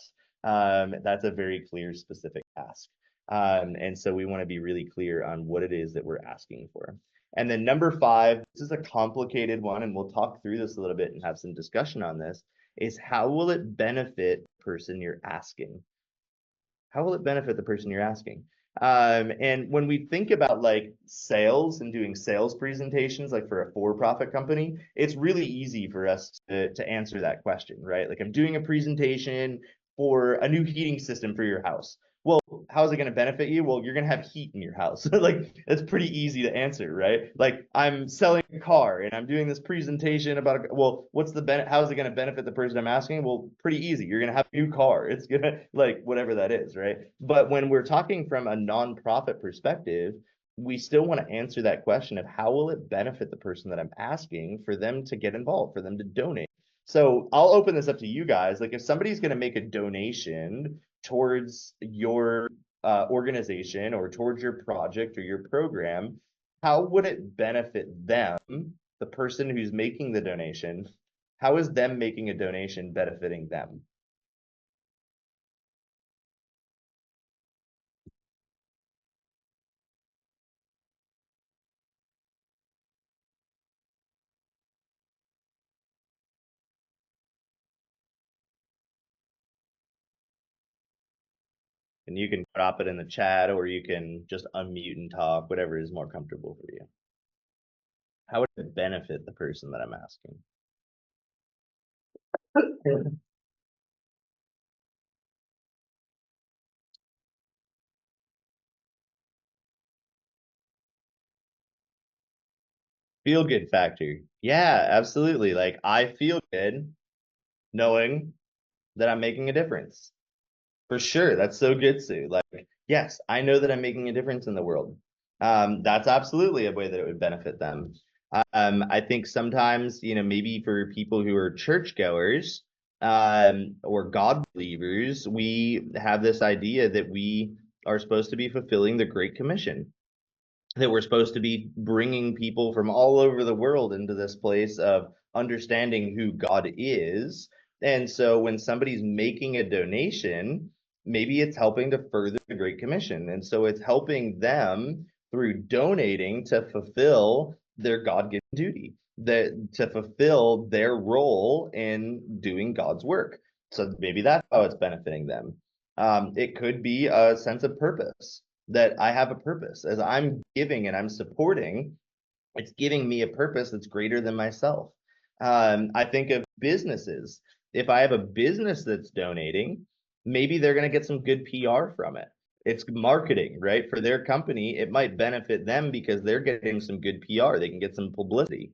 That's a very clear, specific ask. And so we want to be really clear on what it is that we're asking for. And then number 5, this is a complicated one, and we'll talk through this a little bit and have some discussion on this, is how will it benefit the person you're asking? How will it benefit the person you're asking? And when we think about like sales and doing sales presentations, like for a for-profit company, it's really easy for us to answer that question, right? Like I'm doing a presentation for a new heating system for your house. Well, how is it going to benefit you? Well, you're going to have heat in your house. Like that's pretty easy to answer, right? Like I'm selling a car and I'm doing this presentation about well, what's the benefit? How is it going to benefit the person I'm asking? Well, pretty easy. You're going to have a new car. It's going to like whatever that is, right? But when we're talking from a nonprofit perspective, we still want to answer that question of how will it benefit the person that I'm asking for them to get involved, for them to donate. So I'll open this up to you guys. Like if somebody's going to make a donation towards your organization or towards your project or your program, how would it benefit them, the person who's making the donation? How is them making a donation benefiting them? And you can drop it in the chat or you can just unmute and talk, whatever is more comfortable for you. How would it benefit the person that I'm asking? Feel good factor. Yeah, absolutely. Like I feel good knowing that I'm making a difference. For sure. That's so good, Sue. Like, yes, I know that I'm making a difference in the world. That's absolutely a way that it would benefit them. I think sometimes, maybe for people who are churchgoers or God believers, we have this idea that we are supposed to be fulfilling the Great Commission, that we're supposed to be bringing people from all over the world into this place of understanding who God is. And so when somebody's making a donation, maybe it's helping to further the Great Commission. And so it's helping them through donating to fulfill their God-given duty, to fulfill their role in doing God's work. So maybe that's how it's benefiting them. It could be a sense of purpose, that I have a purpose. As I'm giving and I'm supporting, it's giving me a purpose that's greater than myself. I think of businesses. If I have a business that's donating, maybe they're going to get some good PR from it. It's marketing, right? For their company, it might benefit them because they're getting some good PR. They can get some publicity.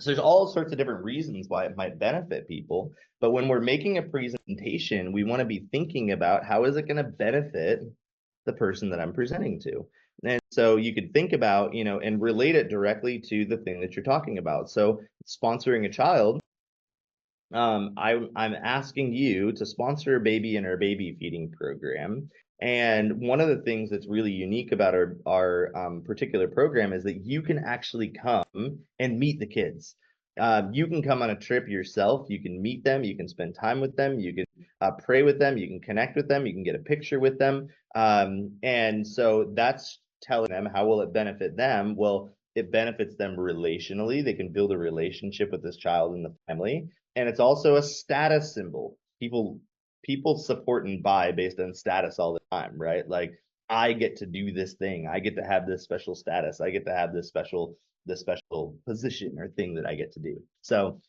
So there's all sorts of different reasons why it might benefit people. But when we're making a presentation, we want to be thinking about how is it going to benefit the person that I'm presenting to. And so you could think about, and relate it directly to the thing that you're talking about. So sponsoring a child, I'm asking you to sponsor a baby in our baby feeding program. And one of the things that's really unique about our particular program is that you can actually come and meet the kids. You can come on a trip yourself. You can meet them. You can spend time with them. You can pray with them. You can connect with them. You can get a picture with them. And so that's telling them, how will it benefit them? Well, it benefits them relationally. They can build a relationship with this child and the family. And it's also a status symbol. People support and buy based on status all the time, right? Like, I get to do this thing. I get to have this special status. I get to have this special position or thing that I get to do. So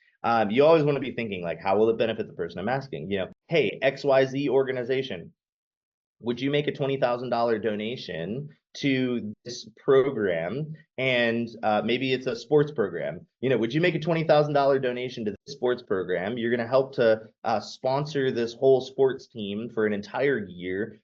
you always want to be thinking, like, how will it benefit the person I'm asking? Hey, XYZ organization, would you make a $20,000 donation to this program? And maybe it's a sports program. Would you make a $20,000 donation to this sports program? You're going to help to sponsor this whole sports team for an entire year,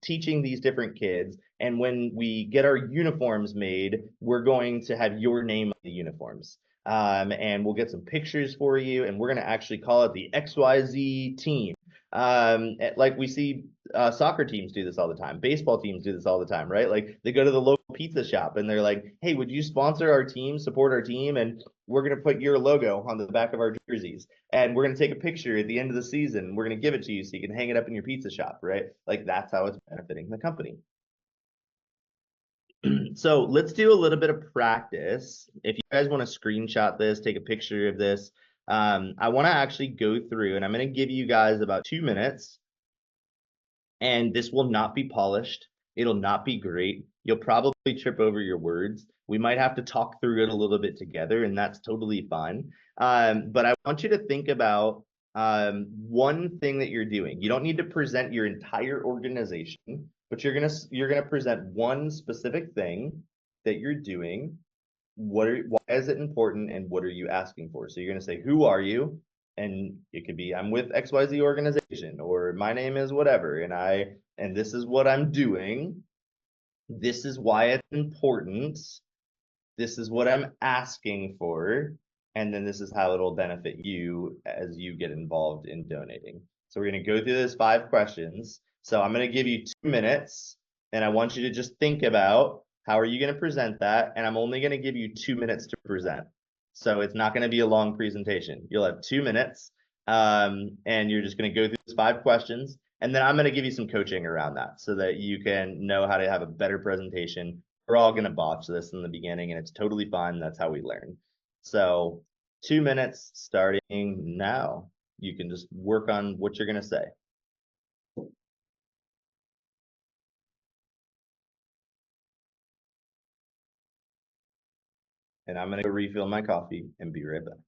teaching these different kids. And when we get our uniforms made, we're going to have your name on the uniforms. And we'll get some pictures for you, and we're going to actually call it the XYZ team. Like we see soccer teams do this all the time. Baseball teams do this all the time, right? Like, they go to the local pizza shop and they're like, hey, would you sponsor our team, support our team? And we're going to put your logo on the back of our jerseys. And we're going to take a picture at the end of the season. We're going to give it to you so you can hang it up in your pizza shop, right? Like, that's how it's benefiting the company. So let's do a little bit of practice. If you guys want to screenshot this, take a picture of this, I want to actually go through, and I'm going to give you guys about 2 minutes. And this will not be polished. It'll not be great. You'll probably trip over your words. We might have to talk through it a little bit together, and that's totally fine. But I want you to think about one thing that you're doing. You don't need to present your entire organization, but you're gonna present one specific thing that you're doing. Why is it important, and what are you asking for? So you're gonna say, who are you? And it could be, I'm with XYZ organization, or my name is whatever, and this is what I'm doing. This is why it's important. This is what I'm asking for. And then this is how it'll benefit you as you get involved in donating. So we're going to go through those 5 questions. So I'm going to give you 2 minutes, and I want you to just think about, how are you going to present that? And I'm only going to give you 2 minutes to present. So it's not going to be a long presentation. You'll have 2 minutes, and you're just going to go through those 5 questions. And then I'm going to give you some coaching around that so that you can know how to have a better presentation. We're all going to botch this in the beginning, and it's totally fine. That's how we learn. So 2 minutes starting now. You can just work on what you're going to say. And I'm going to go refill my coffee and be right back.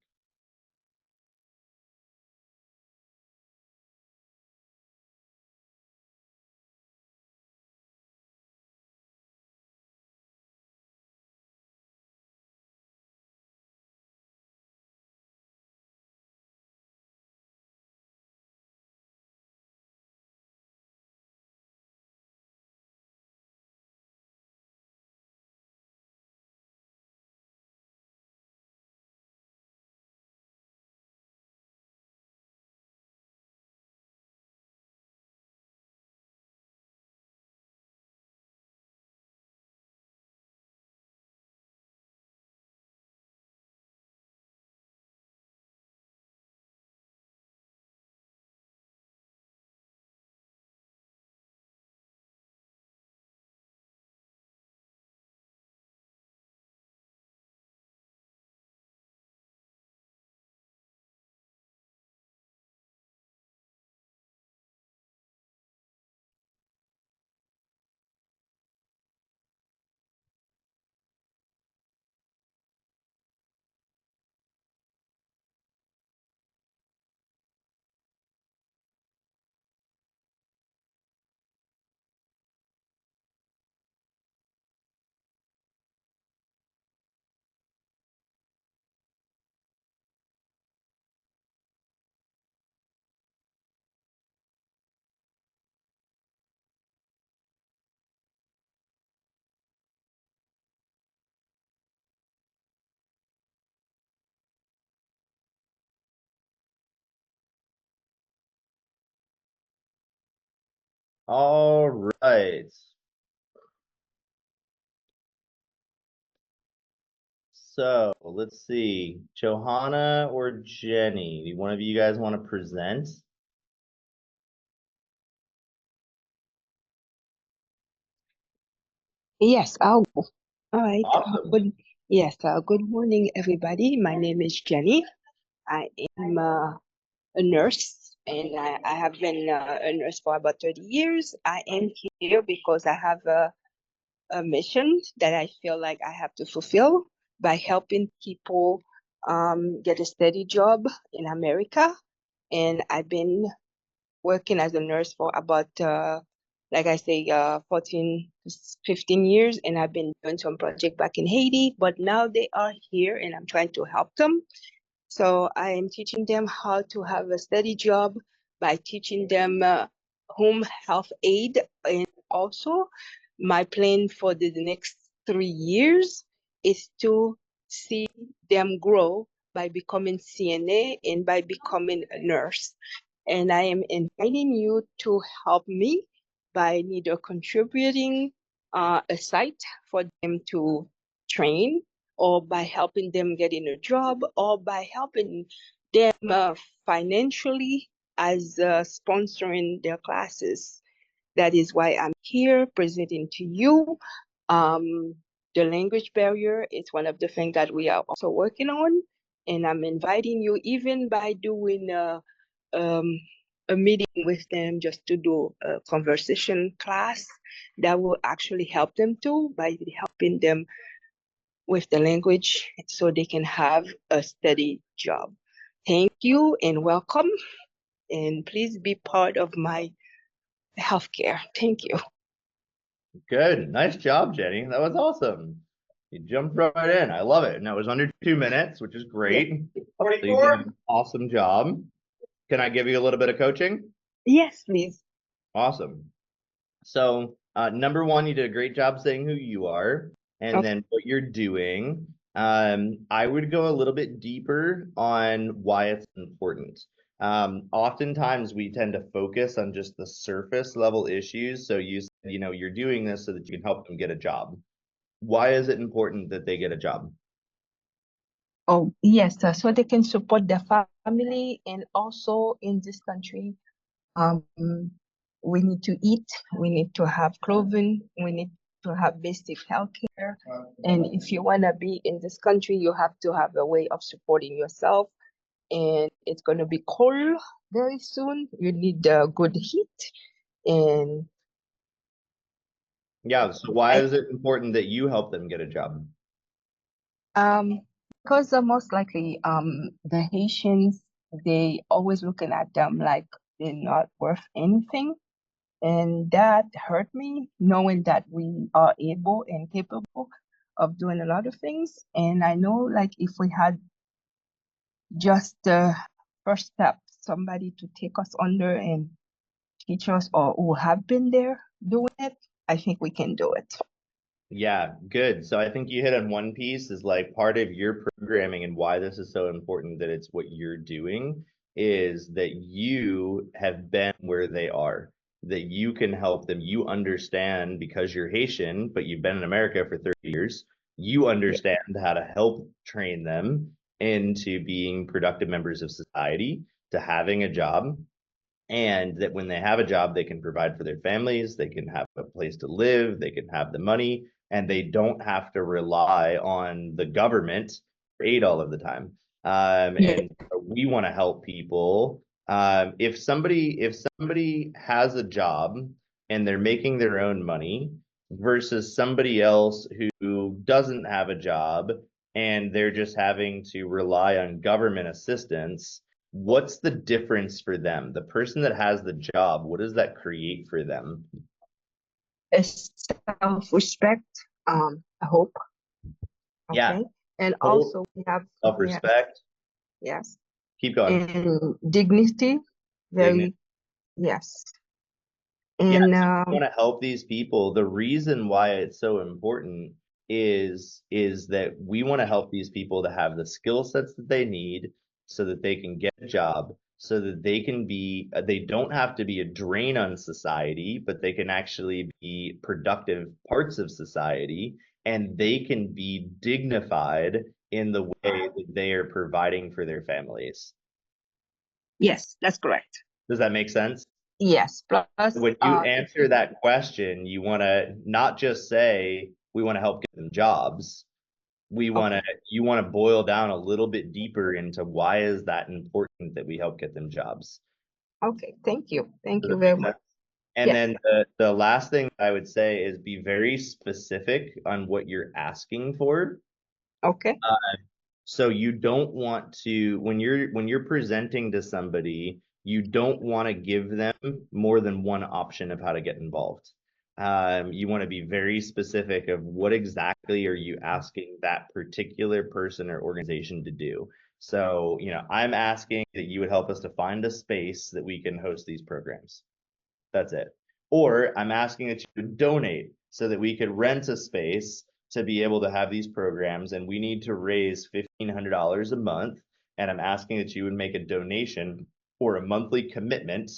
All right. So let's see, Johanna or Jenny, do one of you guys want to present? Yes, I'll go. All right. Awesome. Good morning, everybody. My name is Jenny. I am a nurse, and I have been a nurse for about 30 years. I am here because I have a mission that I feel like I have to fulfill by helping people get a steady job in America. And I've been working as a nurse for about, like I say, 14, 15 years. And I've been doing some project back in Haiti, but now they are here and I'm trying to help them. So I am teaching them how to have a steady job by teaching them home health aid. And also, my plan for the next 3 years is to see them grow by becoming CNA and by becoming a nurse. And I am inviting you to help me by either contributing a site for them to train, or by helping them get in a job, or by helping them financially as sponsoring their classes. That is why I'm here presenting to you. The language barrier is one of the things that we are also working on. And I'm inviting you, even by doing um, a meeting with them, just to do a conversation class that will actually help them too, by helping them with the language so they can have a steady job. Thank you and welcome. And please be part of my healthcare. Thank you. Good. Nice job, Jenny. That was awesome. You jumped right in. I love it. And that was under 2 minutes, which is great. So you did an awesome job. Can I give you a little bit of coaching? Yes, please. Awesome. So, number one, you did a great job saying who you are and Okay. then what you're doing. I would go a little bit deeper on why it's important. Oftentimes we tend to focus on just the surface level issues. So you said, you're doing this so that you can help them get a job. Why is it important that they get a job? Oh, yes, so they can support their family, and also in this country, um, we need to eat, we need to have clothing, we need to have basic health care. And if you want to be in this country, you have to have a way of supporting yourself. And it's going to be cold very soon. You need good heat. And Yeah, so why I, is it important that you help them get a job? um, because most likely, the Haitians, they always looking at them like they're not worth anything. And that hurt me, knowing that we are able and capable of doing a lot of things. And I know, like, if we had just the first step, somebody to take us under and teach us, or who have been there doing it, I think we can do it. Yeah, good. So I think you hit on one piece is like part of your programming and why this is so important that it's what you're doing is that you have been where they are, that you can help them. You understand because you're Haitian, but you've been in America for 30 years. You Yeah. understand how to help train them into being productive members of society, to having a job, and that when they have a job, they can provide for their families, they can have a place to live, they can have the money, and they don't have to rely on the government for aid all of the time. Yeah. And we want to help people. If somebody has a job and they're making their own money versus somebody else who doesn't have a job and they're just having to rely on government assistance, what's the difference for them? The person that has the job, what does that create for them? A self-respect, I hope. Yeah, Okay. And total also we have, yes, self-respect. yes. Keep going. And dignity, Dignity. very, yes. Yeah, And so we want to help these people. The reason why it's so important is that we want to help these people to have the skill sets that they need so that they can get a job, so that they can be, they don't have to be a drain on society, but they can actually be productive parts of society, and they can be dignified in the way that they are providing for their families. Yes, that's correct. Does that make sense? Yes. Plus, When you answer that question, you want to not just say, we want to help get them jobs. You want to boil down a little bit deeper into why is that important that we help get them jobs. Okay, thank you. Thank Does you that very make much. sense? And Yes. then the last thing I would say is be very specific on what you're asking for. Okay. So you don't want to, when you're presenting to somebody, you don't want to give them more than one option of how to get involved. You want to be very specific of what exactly are you asking that particular person or organization to do. So, I'm asking that you would help us to find a space that we can host these programs. That's it. Or I'm asking that you would donate so that we could rent a space to be able to have these programs, and we need to raise $1,500 a month. And I'm asking that you would make a donation or a monthly commitment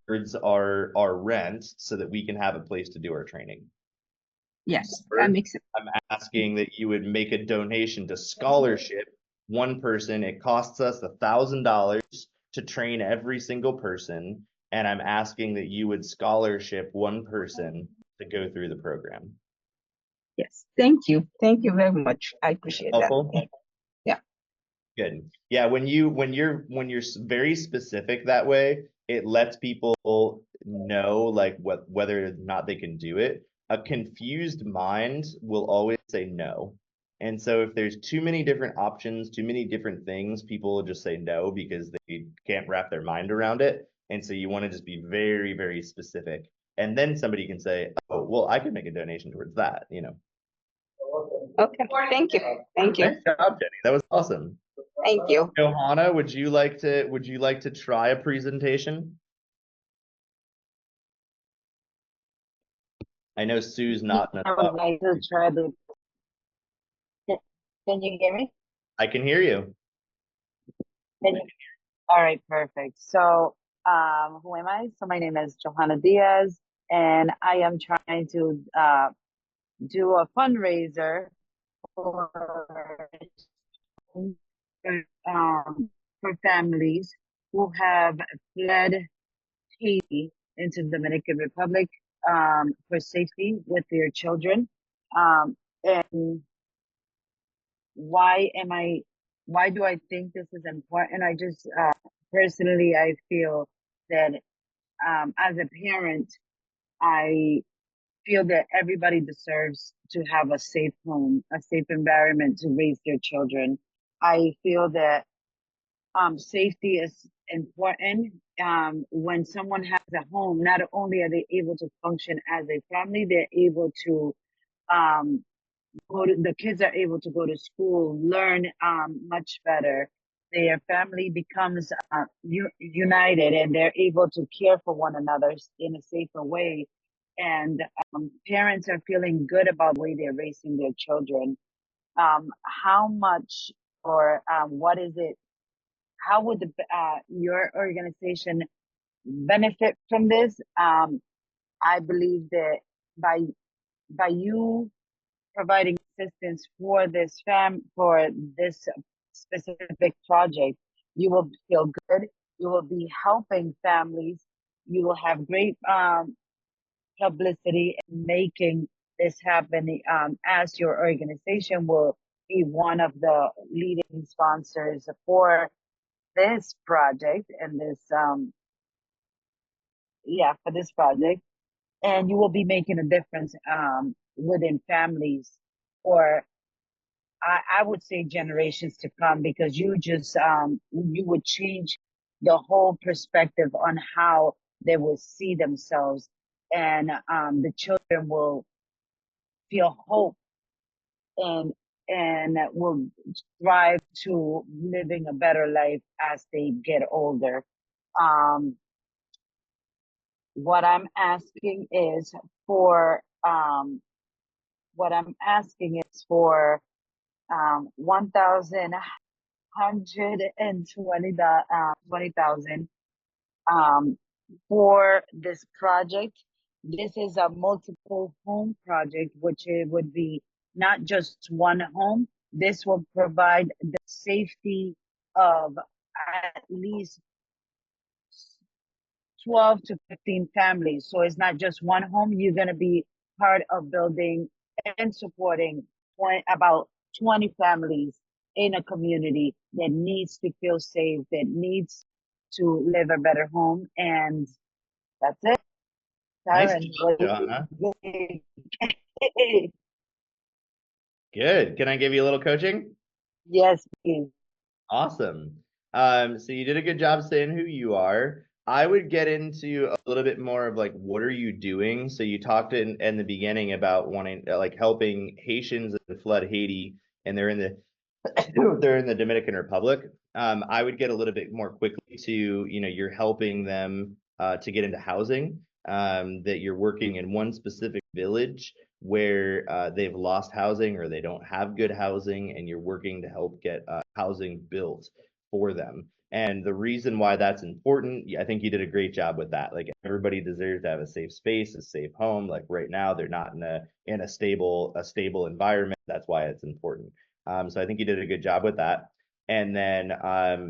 towards our rent so that we can have a place to do our training. Yes, Or that makes sense. I'm asking that you would make a donation to scholarship. One person, it costs us $1,000 to train every single person, and I'm asking that you would scholarship one person to go through the program. Yes. Thank you. Thank you very much. I appreciate that. Helpful? Yeah. Good. Yeah, when you're very specific that way, it lets people know like whether or not they can do it. A confused mind will always say no. And so if there's too many different options, too many different things, people will just say no because they can't wrap their mind around it. And so you want to just be very, very specific. And then somebody can say, oh, well, I can make a donation towards that, Okay. Thank you. Thank you. Nice job, Jenny. That was awesome. Thank you. Johanna, would you like to try a presentation? I know Sue's not in a I would like to try the. Can you hear me? I can hear you. Can you? All right, perfect. So, who am I? So my name is Johanna Diaz, and I am trying to do a fundraiser for for families who have fled Haiti into the Dominican Republic for safety with their children. And why am I? Why do I think this is important? I just personally, I feel that as a parent, I feel that everybody deserves to have a safe home, a safe environment to raise their children. I feel that safety is important. When someone has a home, not only are they able to function as a family, they're able to um, the kids are able to go to school, learn much better. Their family becomes united, and they're able to care for one another in a safer way. And parents are feeling good about the way they're raising their children. How much or what is it? How would your organization benefit from this? I believe that by you providing assistance for for this specific project, you will feel good. You will be helping families. You will have great publicity in making this happen. As your organization will be one of the leading sponsors for this project and this for this project, and you will be making a difference within families or I would say generations to come, because you just you would change the whole perspective on how they will see themselves, and the children will feel hope and will strive to living a better life as they get older. What I'm asking is for $1,000 $120,000 for this project. This is a multiple home project, which it would be not just one home. This will provide the safety of at least 12 to 15 families. So it's not just one home. You're going to be part of building and supporting about 20 families in a community that needs to feel safe, that needs to live a better home. And that's it. Nice Tyron, job, Johanna. Good. Can I give you a little coaching? Yes, please. Awesome. So you did a good job saying who you are. I would get into a little bit more of like, what are you doing? So you talked in the beginning about wanting like helping Haitians that flood Haiti, and they're in the they're in the Dominican Republic. I would get a little bit more quickly to, you're helping them to get into housing, that you're working in one specific village where they've lost housing or they don't have good housing, and you're working to help get housing built for them. And the reason why that's important, I think you did a great job with that. Like, everybody deserves to have a safe space, a safe home. Like right now, they're not in a stable environment. That's why it's important. So I think you did a good job with that. And then,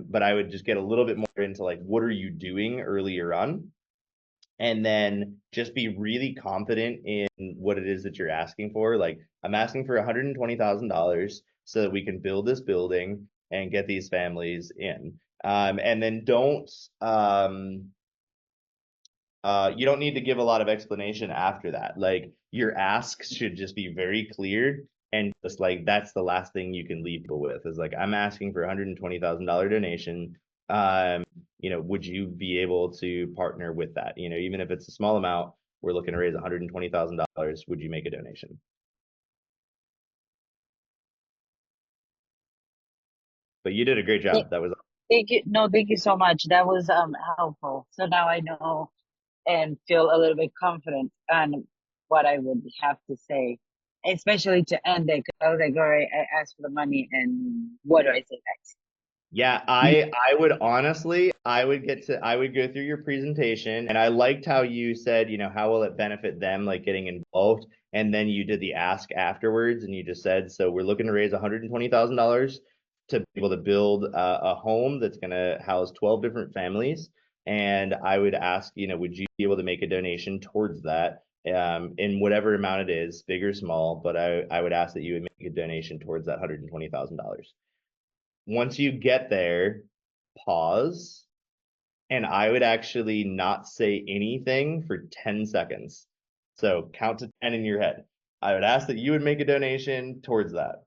but I would just get a little bit more into like, what are you doing earlier on? And then just be really confident in what it is that you're asking for. Like, I'm asking for $120,000 so that we can build this building and get these families in. And then you don't need to give a lot of explanation after that. Like, your asks should just be very clear, and just like that's the last thing you can leave people with is like, I'm asking for $120,000 donation. Would you be able to partner with that? Even if it's a small amount, we're looking to raise $120,000. Would you make a donation? But you did a great job. That was Thank you. No, thank you so much. That was helpful. So now I know and feel a little bit confident on what I would have to say, especially to end it. 'Cause I was like, all right, I asked for the money, and what do I say next? Yeah, I would honestly, I would go through your presentation, and I liked how you said, how will it benefit them, like getting involved, and then you did the ask afterwards, and you just said, so we're looking to raise $120,000 to be able to build a home that's going to house 12 different families, and I would ask, would you be able to make a donation towards that, in whatever amount it is, big or small, but I would ask that you would make a donation towards that $120,000. Once you get there, pause, and I would actually not say anything for 10 seconds. So count to 10 in your head. I would ask that you would make a donation towards that.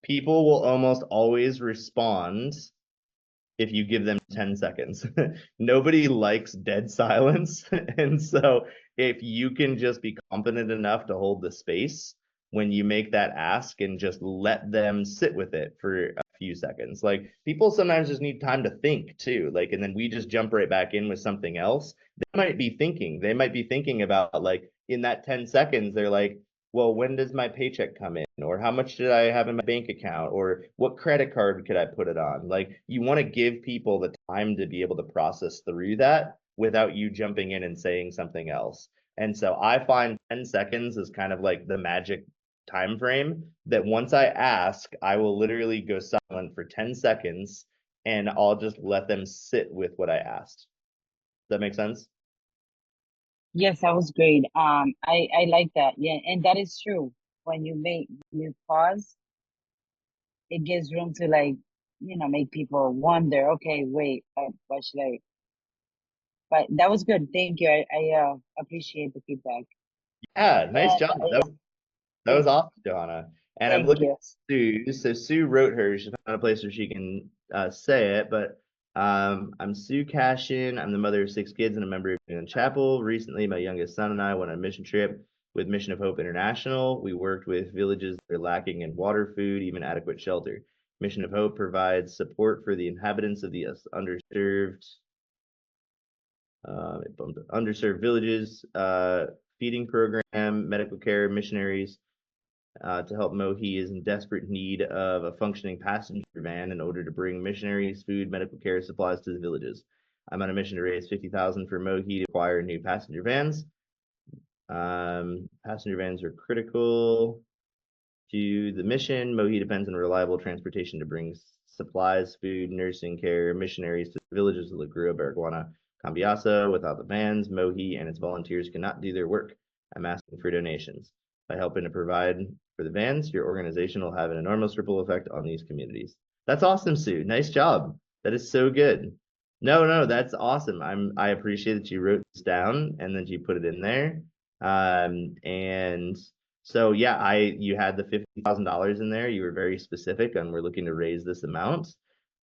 People will almost always respond if you give them 10 seconds. Nobody likes dead silence. And so if you can just be confident enough to hold the space when you make that ask and just let them sit with it for a few seconds. Like, people sometimes just need time to think too. Like, and then we just jump right back in with something else. They might be thinking about, like, in that 10 seconds, they're like, well, when does my paycheck come in? Or how much did I have in my bank account? Or what credit card could I put it on? Like, you want to give people the time to be able to process through that without you jumping in and saying something else. And so I find 10 seconds is kind of like the magic time frame, that once I ask, I will literally go silent for 10 seconds and I'll just let them sit with what I asked. Does that make sense? Yes, that was great. I like that. Yeah, and that is true. When you pause, it gives room to, like, make people wonder. Okay, wait, what should I? But that was good. Thank you. I appreciate the feedback. Yeah, nice And job. That was awesome, Johanna. And I'm thank looking you. at Sue. So Sue wrote her. She's not in a place where she can say it, but I'm Sue Cashin. I'm the mother of 6 kids and a member of the Chapel. Recently, my youngest son and I went on a mission trip with Mission of Hope International. We worked with villages that are lacking in water, food, even adequate shelter. Mission of Hope provides support for the inhabitants of the underserved It bumped underserved villages, feeding program, medical care, missionaries, to help Mohi is in desperate need of a functioning passenger van in order to bring missionaries, food, medical care, supplies to the villages. I'm on a mission to raise 50,000 for Mohi to acquire new passenger vans. Passenger vans are critical to the mission. Mohi depends on reliable transportation to bring supplies, food, nursing care, missionaries to the villages of La Grua, Baragwana, Cambiasa. Without the vans, Mohi and its volunteers cannot do their work. I'm asking for donations. By helping to provide for the vans, your organization will have an enormous ripple effect on these communities. That's awesome, Sue. Nice job. That is so good. No, that's awesome. I appreciate that you wrote this down and that you put it in there. And so yeah, you had the $50,000 in there. You were very specific and we're looking to raise this amount.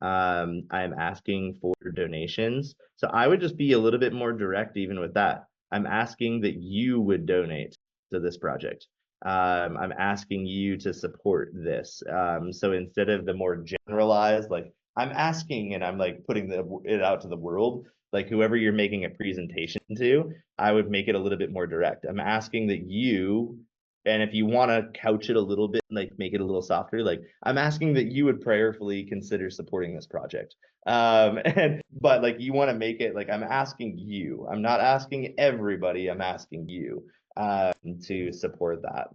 I'm asking for donations. So I would just be a little bit more direct even with that. I'm asking that you would donate to this project. I'm asking you to support this. So instead of the more generalized, like I'm asking and I'm like putting it out to the world, like whoever you're making a presentation to, I would make it a little bit more direct. I'm asking that you, and if you want to couch it a little bit, like make it a little softer, like I'm asking that you would prayerfully consider supporting this project. But like you want to make it like I'm asking you. I'm not asking everybody. I'm asking you to support that.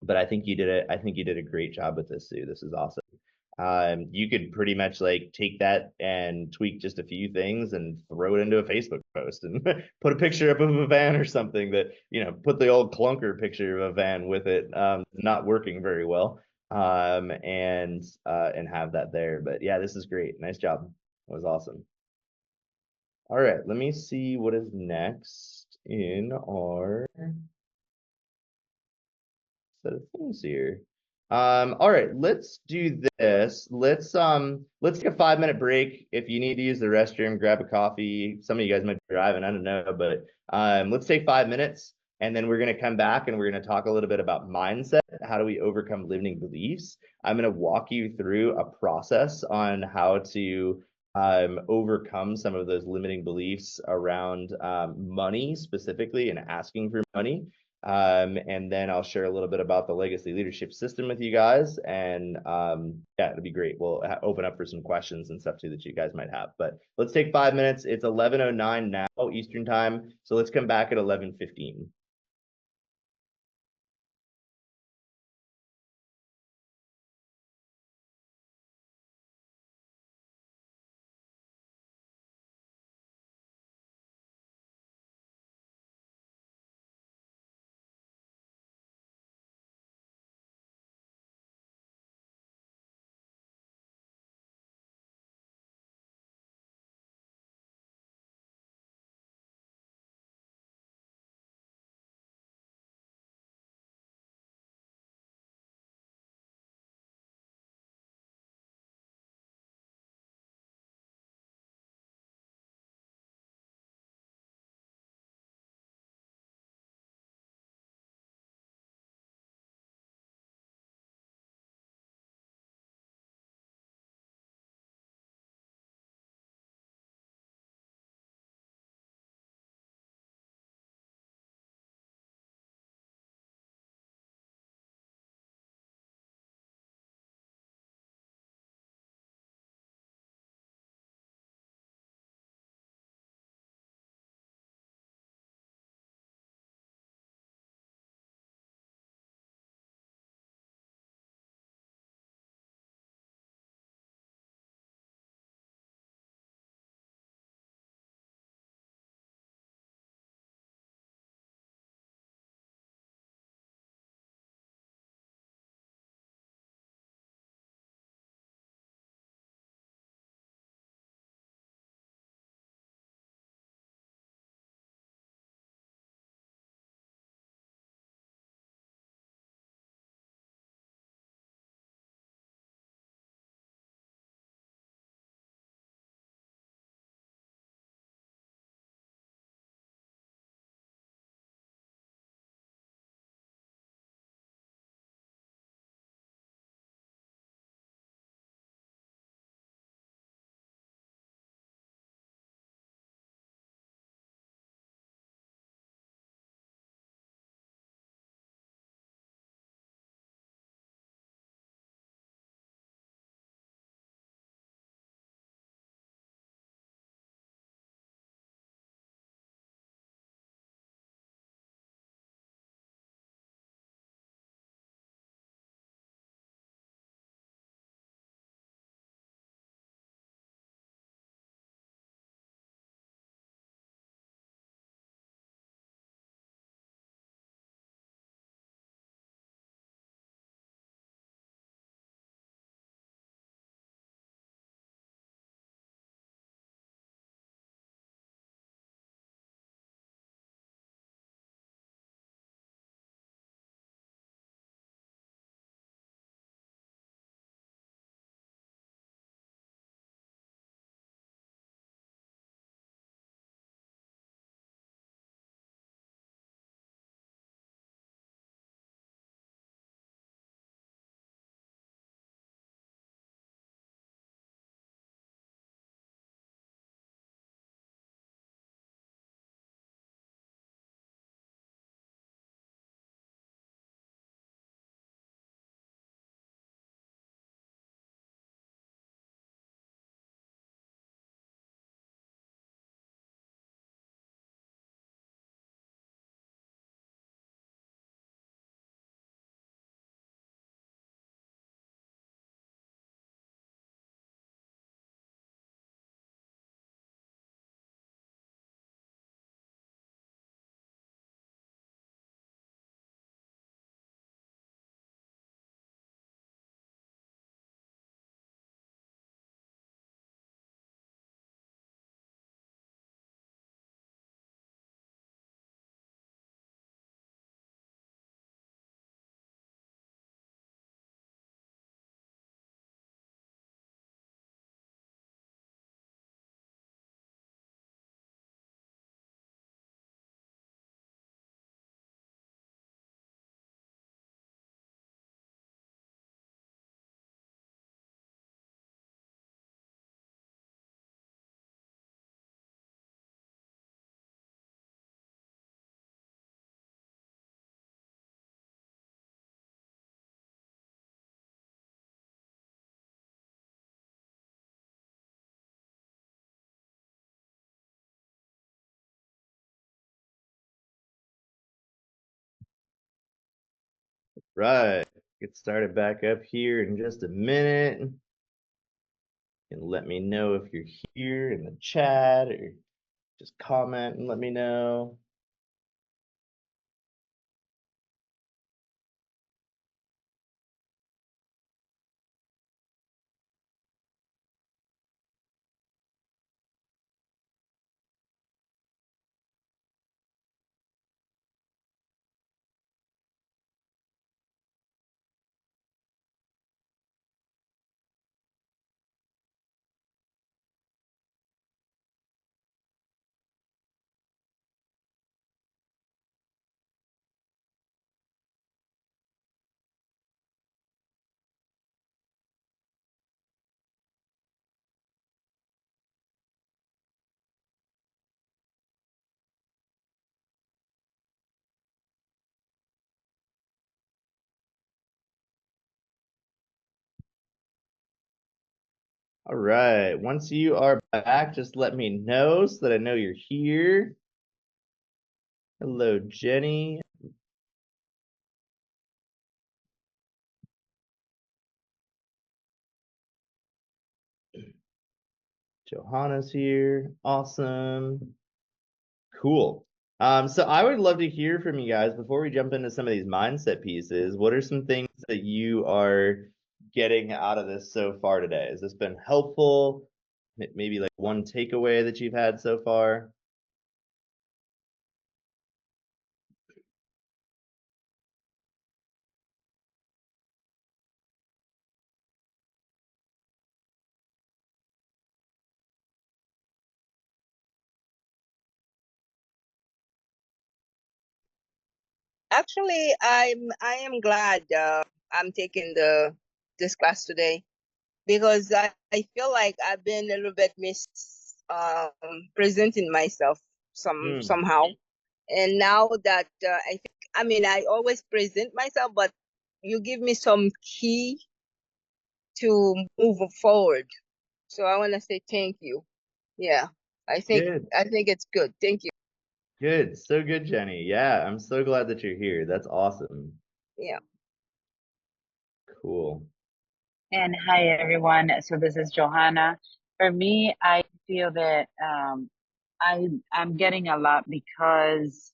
But I think you did it. I think you did a great job with this, Sue. This is awesome. You could pretty much like take that and tweak just a few things and throw it into a Facebook post and put a picture up of a van or something that, put the old clunker picture of a van with it, not working very well, and have that there. But yeah, this is great. Nice job. That was awesome. All right, let me see what is next in our set of things here. All right, let's do this. Let's take a 5-minute break. If you need to use the restroom, grab a coffee. Some of you guys might be driving, I don't know, but let's take 5 minutes and then we're gonna come back and we're gonna talk a little bit about mindset. How do we overcome limiting beliefs? I'm gonna walk you through a process on how to overcome some of those limiting beliefs around money specifically and asking for money. And then I'll share a little bit about the legacy leadership system with you guys. And yeah, it'll be great. We'll open up for some questions and stuff too that you guys might have. But let's take 5 minutes. It's 11:09 now Eastern time. So let's come back at 11:15. Right. Get started back up here in just a minute. And let me know if you're here in the chat or just comment and let me know. All right. Once you are back, just let me know so that I know you're here. Hello, Jenny. Johanna's here. Awesome. Cool. So I would love to hear from you guys before we jump into some of these mindset pieces. What are some things that you are getting out of this so far today? Has this been helpful? Maybe like one takeaway that you've had so far? Actually, I am glad I'm taking this class today because I feel like I've been a little bit presenting myself somehow. And now that I think, I mean, I always present myself, but you give me some key to move forward. So I want to say thank you. Yeah, Good. I think it's good. Thank you. Good. So good, Jenny. Yeah, I'm so glad that you're here. That's awesome. Yeah. Cool. And hi, everyone. So this is Johanna. For me, I feel that I'm getting a lot because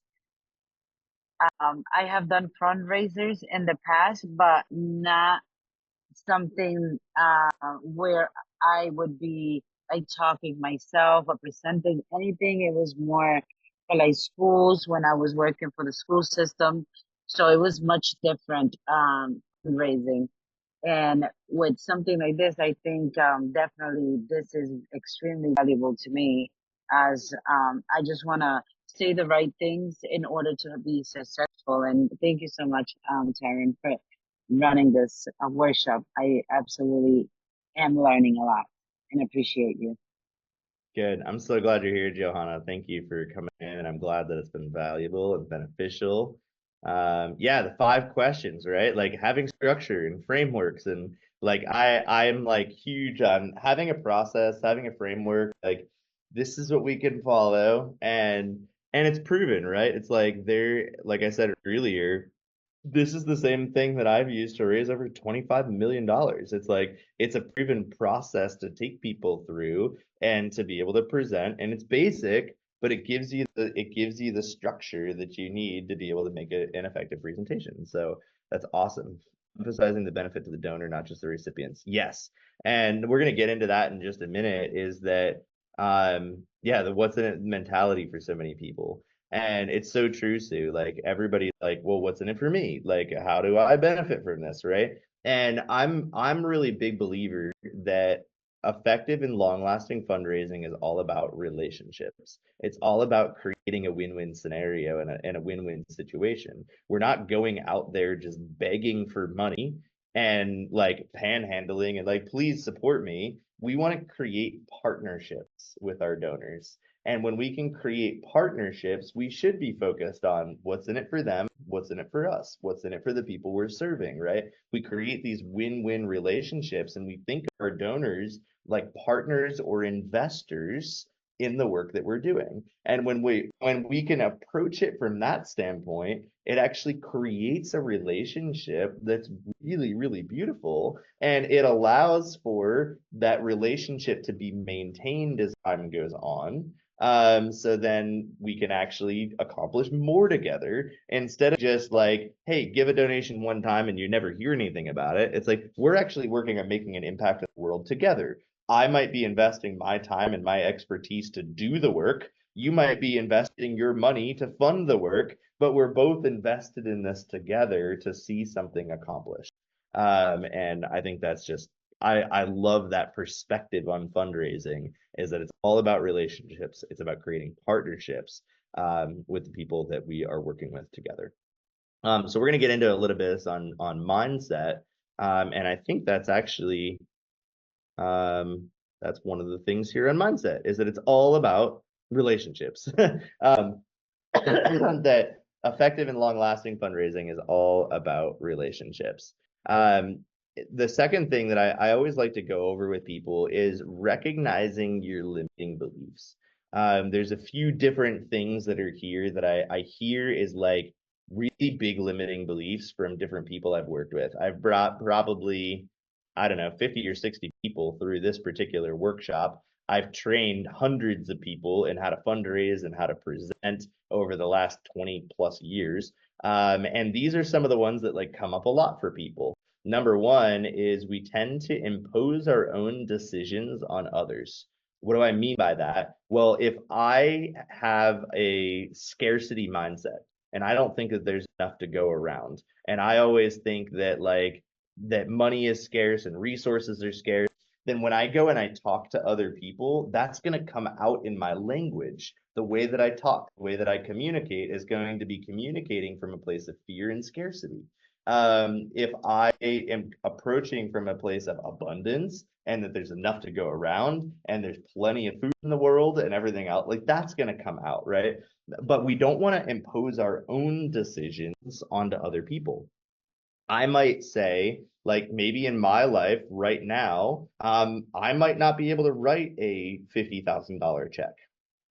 I have done fundraisers in the past, but not something where I would be like talking myself or presenting anything. It was more for like schools when I was working for the school system. So it was much different fundraising. And with something like this, I think definitely this is extremely valuable to me as I just want to say the right things in order to be successful. And thank you so much, Taryn, for running this workshop. I absolutely am learning a lot and appreciate you. Good. I'm so glad you're here, Johanna. Thank you for coming in, and I'm glad that it's been valuable and beneficial. Yeah, the 5 questions, right? Like having structure and frameworks, and like I'm like huge on having a process, having a framework. Like this is what we can follow, and it's proven, right? It's like like I said earlier, this is the same thing that I've used to raise over $25 million. It's like it's a proven process to take people through and to be able to present, and it's basic, but it gives you the structure that you need to be able to make an effective presentation. So that's awesome. Emphasizing the benefit to the donor, not just the recipients. Yes. And we're gonna get into that in just a minute, is that yeah, the what's in it mentality for so many people. And it's so true, Sue. Like everybody's like, well, what's in it for me? Like, how do I benefit from this, right? And I'm really big believer that effective and long-lasting fundraising is all about relationships. It's all about creating a win-win scenario and a win-win situation. We're not going out there just begging for money and like panhandling and like, please support me. We want to create partnerships with our donors. And when we can create partnerships, we should be focused on what's in it for them, what's in it for us, what's in it for the people we're serving, right? We create these win-win relationships and we think of our donors like partners or investors in the work that we're doing. And when we can approach it from that standpoint, it actually creates a relationship that's really, really beautiful, and it allows for that relationship to be maintained as time goes on. So then we can actually accomplish more together instead of just like, hey, give a donation one time and you never hear anything about it. It's like we're actually working on making an impact in the world together. I might be investing my time and my expertise to do the work. You might be investing your money to fund the work, but we're both invested in this together to see something accomplished. And I think that's just, I love that perspective on fundraising, is that it's all about relationships. It's about creating partnerships with the people that we are working with together. So we're going to get into a little bit on mindset. And I think that's actually, that's one of the things here on mindset, is that it's all about relationships. That effective and long-lasting fundraising is all about relationships. The second thing that I always like to go over with people is recognizing your limiting beliefs. There's a few different things that are here that I hear is like really big limiting beliefs from different people I've worked with. I've brought probably, I don't know, 50 or 60 people through this particular workshop. I've trained hundreds of people in how to fundraise and how to present over the last 20 plus years. And these are some of the ones that like come up a lot for people. Number one is we tend to impose our own decisions on others. What do I mean by that? Well, if I have a scarcity mindset and I don't think that there's enough to go around, and I always think that like that money is scarce and resources are scarce, then when I go and I talk to other people, that's going to come out in my language. The way that I talk, the way that I communicate is going to be communicating from a place of fear and scarcity. If I am approaching from a place of abundance and that there's enough to go around and there's plenty of food in the world and everything else, like that's going to come out, right? But we don't want to impose our own decisions onto other people. I might say, like maybe in my life right now, I might not be able to write a $50,000 check.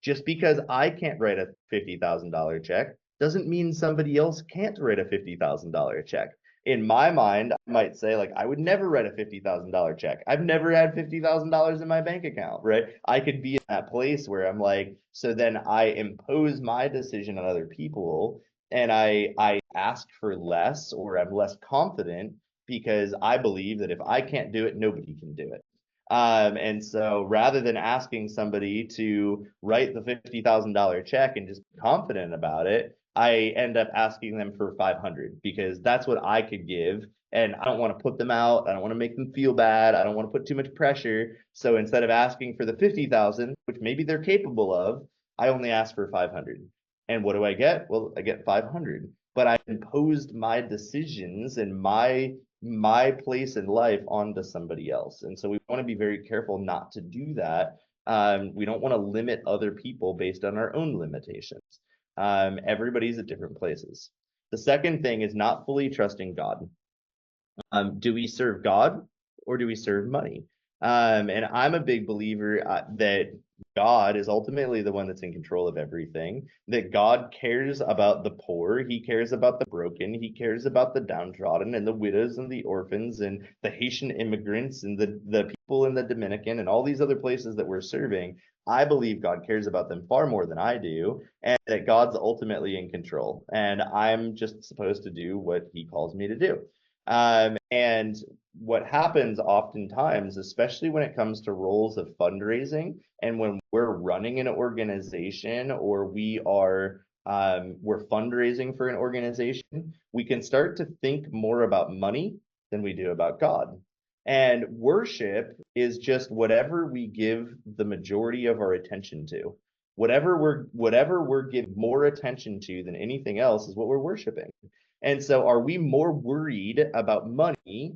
Just because I can't write a $50,000 check doesn't mean somebody else can't write a $50,000 check. In my mind, I might say, like, I would never write a $50,000 check. I've never had $50,000 in my bank account, right? I could be in that place where I'm like, so then I impose my decision on other people, and I ask for less, or I'm less confident because I believe that if I can't do it, nobody can do it. And so rather than asking somebody to write the $50,000 check and just be confident about it, I end up asking them for 500 because that's what I could give. And I don't want to put them out. I don't want to make them feel bad. I don't want to put too much pressure. So instead of asking for the 50,000, which maybe they're capable of, I only ask for 500. And what do I get? Well, I get 500. But I imposed my decisions and my place in life onto somebody else. And so we want to be very careful not to do that. We don't want to limit other people based on our own limitations. Everybody's at different places. The second thing is not fully trusting God. Do we serve God or do we serve money? And I'm a big believer that God is ultimately the one that's in control of everything, that God cares about the poor, he cares about the broken, he cares about the downtrodden and the widows and the orphans and the Haitian immigrants and the people in the Dominican and all these other places that we're serving. I believe God cares about them far more than I do, and that God's ultimately in control. And I'm just supposed to do what he calls me to do. And what happens oftentimes, especially when it comes to roles of fundraising and when we're running an organization or we're fundraising for an organization, we can start to think more about money than we do about God. And worship is just whatever we give the majority of our attention to. Whatever we're giving more attention to than anything else is what we're worshiping. And so are we more worried about money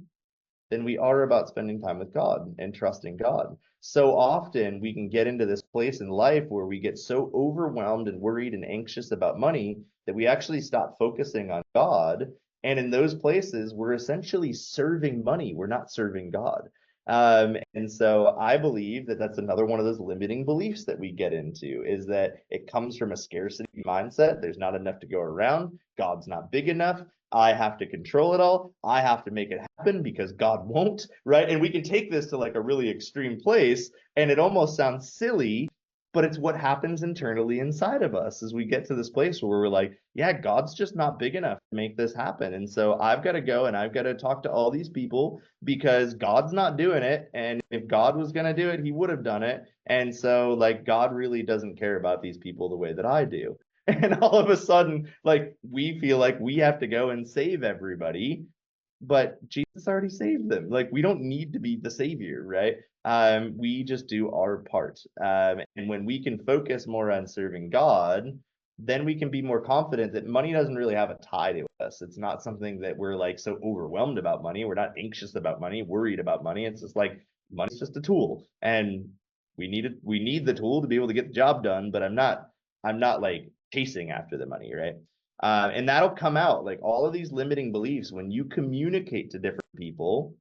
than we are about spending time with God and trusting God? So often we can get into this place in life where we get so overwhelmed and worried and anxious about money that we actually stop focusing on God. And in those places, we're essentially serving money. We're not serving God. And so I believe that that's another one of those limiting beliefs that we get into, is that it comes from a scarcity mindset. There's not enough to go around. God's not big enough. I have to control it all. I have to make it happen because God won't, right? And we can take this to like a really extreme place, and it almost sounds silly, but it's what happens internally inside of us as we get to this place where we're like, yeah, God's just not big enough to make this happen. And so I've got to go and I've got to talk to all these people because God's not doing it. And if God was going to do it, he would have done it. And so, like, God really doesn't care about these people the way that I do. And all of a sudden, like, we feel like we have to go and save everybody, but Jesus already saved them. Like, we don't need to be the savior, right? We just do our part. And when we can focus more on serving God, then we can be more confident that money doesn't really have a tie to us. It's not something that we're like so overwhelmed about money. We're not anxious about money, worried about money. It's just like money's just a tool, and we need the tool to be able to get the job done. But I'm not like chasing after the money, right? And that'll come out, like, all of these limiting beliefs when you communicate to different people.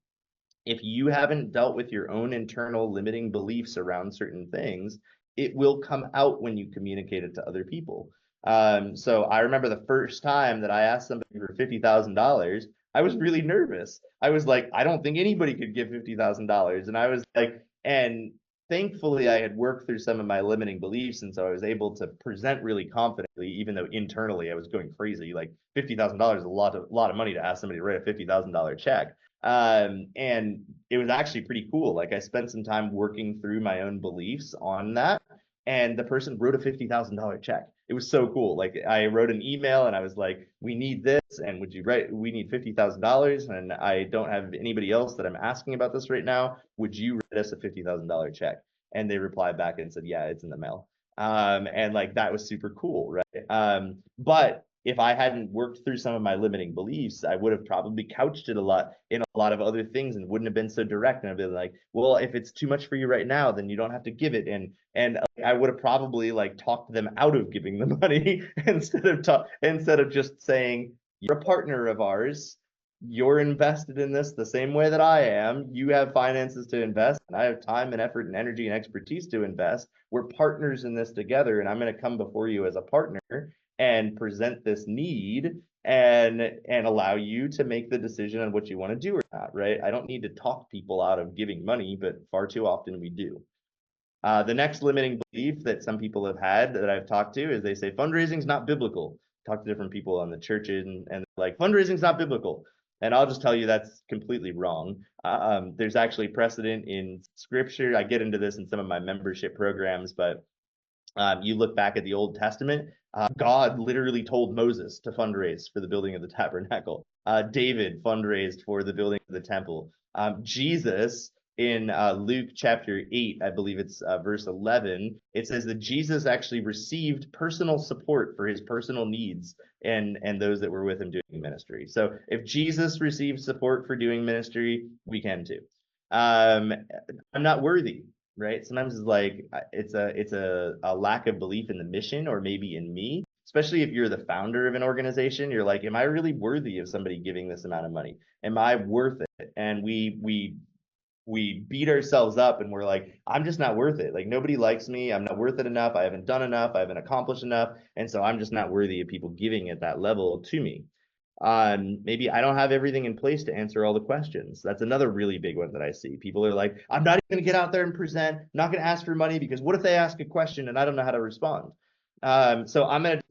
If you haven't dealt with your own internal limiting beliefs around certain things, it will come out when you communicate it to other people. So I remember the first time that I asked somebody for $50,000, I was really nervous. I was like, I don't think anybody could give $50,000. And I was like, and thankfully I had worked through some of my limiting beliefs. And so I was able to present really confidently, even though internally I was going crazy. Like $50,000 is a lot of money to ask somebody to write a $50,000 check. And it was actually pretty cool. Like, I spent some time working through my own beliefs on that, and the person wrote a $50,000 check. It was so cool. Like, I wrote an email and I was like, we need this, and would you write, we need $50,000, and I don't have anybody else that I'm asking about this right now. Would you write us a $50,000 check? And they replied back and said, yeah, it's in the mail. And like, that was super cool, right? But if I hadn't worked through some of my limiting beliefs, I would have probably couched it a lot in a lot of other things and wouldn't have been so direct. And I'd be like, well, if it's too much for you right now, then you don't have to give it. And I would have probably like talked them out of giving the money instead of just saying, you're a partner of ours. You're invested in this the same way that I am. You have finances to invest, and I have time and effort and energy and expertise to invest. We're partners in this together, and I'm going to come before you as a partner and present this need and allow you to make the decision on what you want to do or not, right? I don't need to talk people out of giving money, but far too often we do. The next limiting belief that some people have had that I've talked to is they say fundraising is not biblical. Talk to different people on the churches, and like, fundraising is not biblical. And I'll just tell you that's completely wrong. There's actually precedent in scripture. I get into this in some of my membership programs, but you look back at the Old Testament, God literally told Moses to fundraise for the building of the tabernacle. David fundraised for the building of the temple. Jesus, in Luke chapter 8, I believe it's verse 11, it says that Jesus actually received personal support for his personal needs and those that were with him doing ministry. So if Jesus received support for doing ministry, we can too. I'm not worthy, right? Sometimes it's like it's a lack of belief in the mission, or maybe in me, especially if you're the founder of an organization. You're like, am I really worthy of somebody giving this amount of money? Am I worth it? And we beat ourselves up and we're like, I'm just not worth it. Like, nobody likes me. I'm not worth it enough. I haven't done enough. I haven't accomplished enough. And so I'm just not worthy of people giving at that level to me. Maybe I don't have everything in place to answer all the questions. That's another really big one that I see. People are like, I'm not even going to get out there and present, I'm not going to ask for money, because what if they ask a question and I don't know how to respond? So I'm going to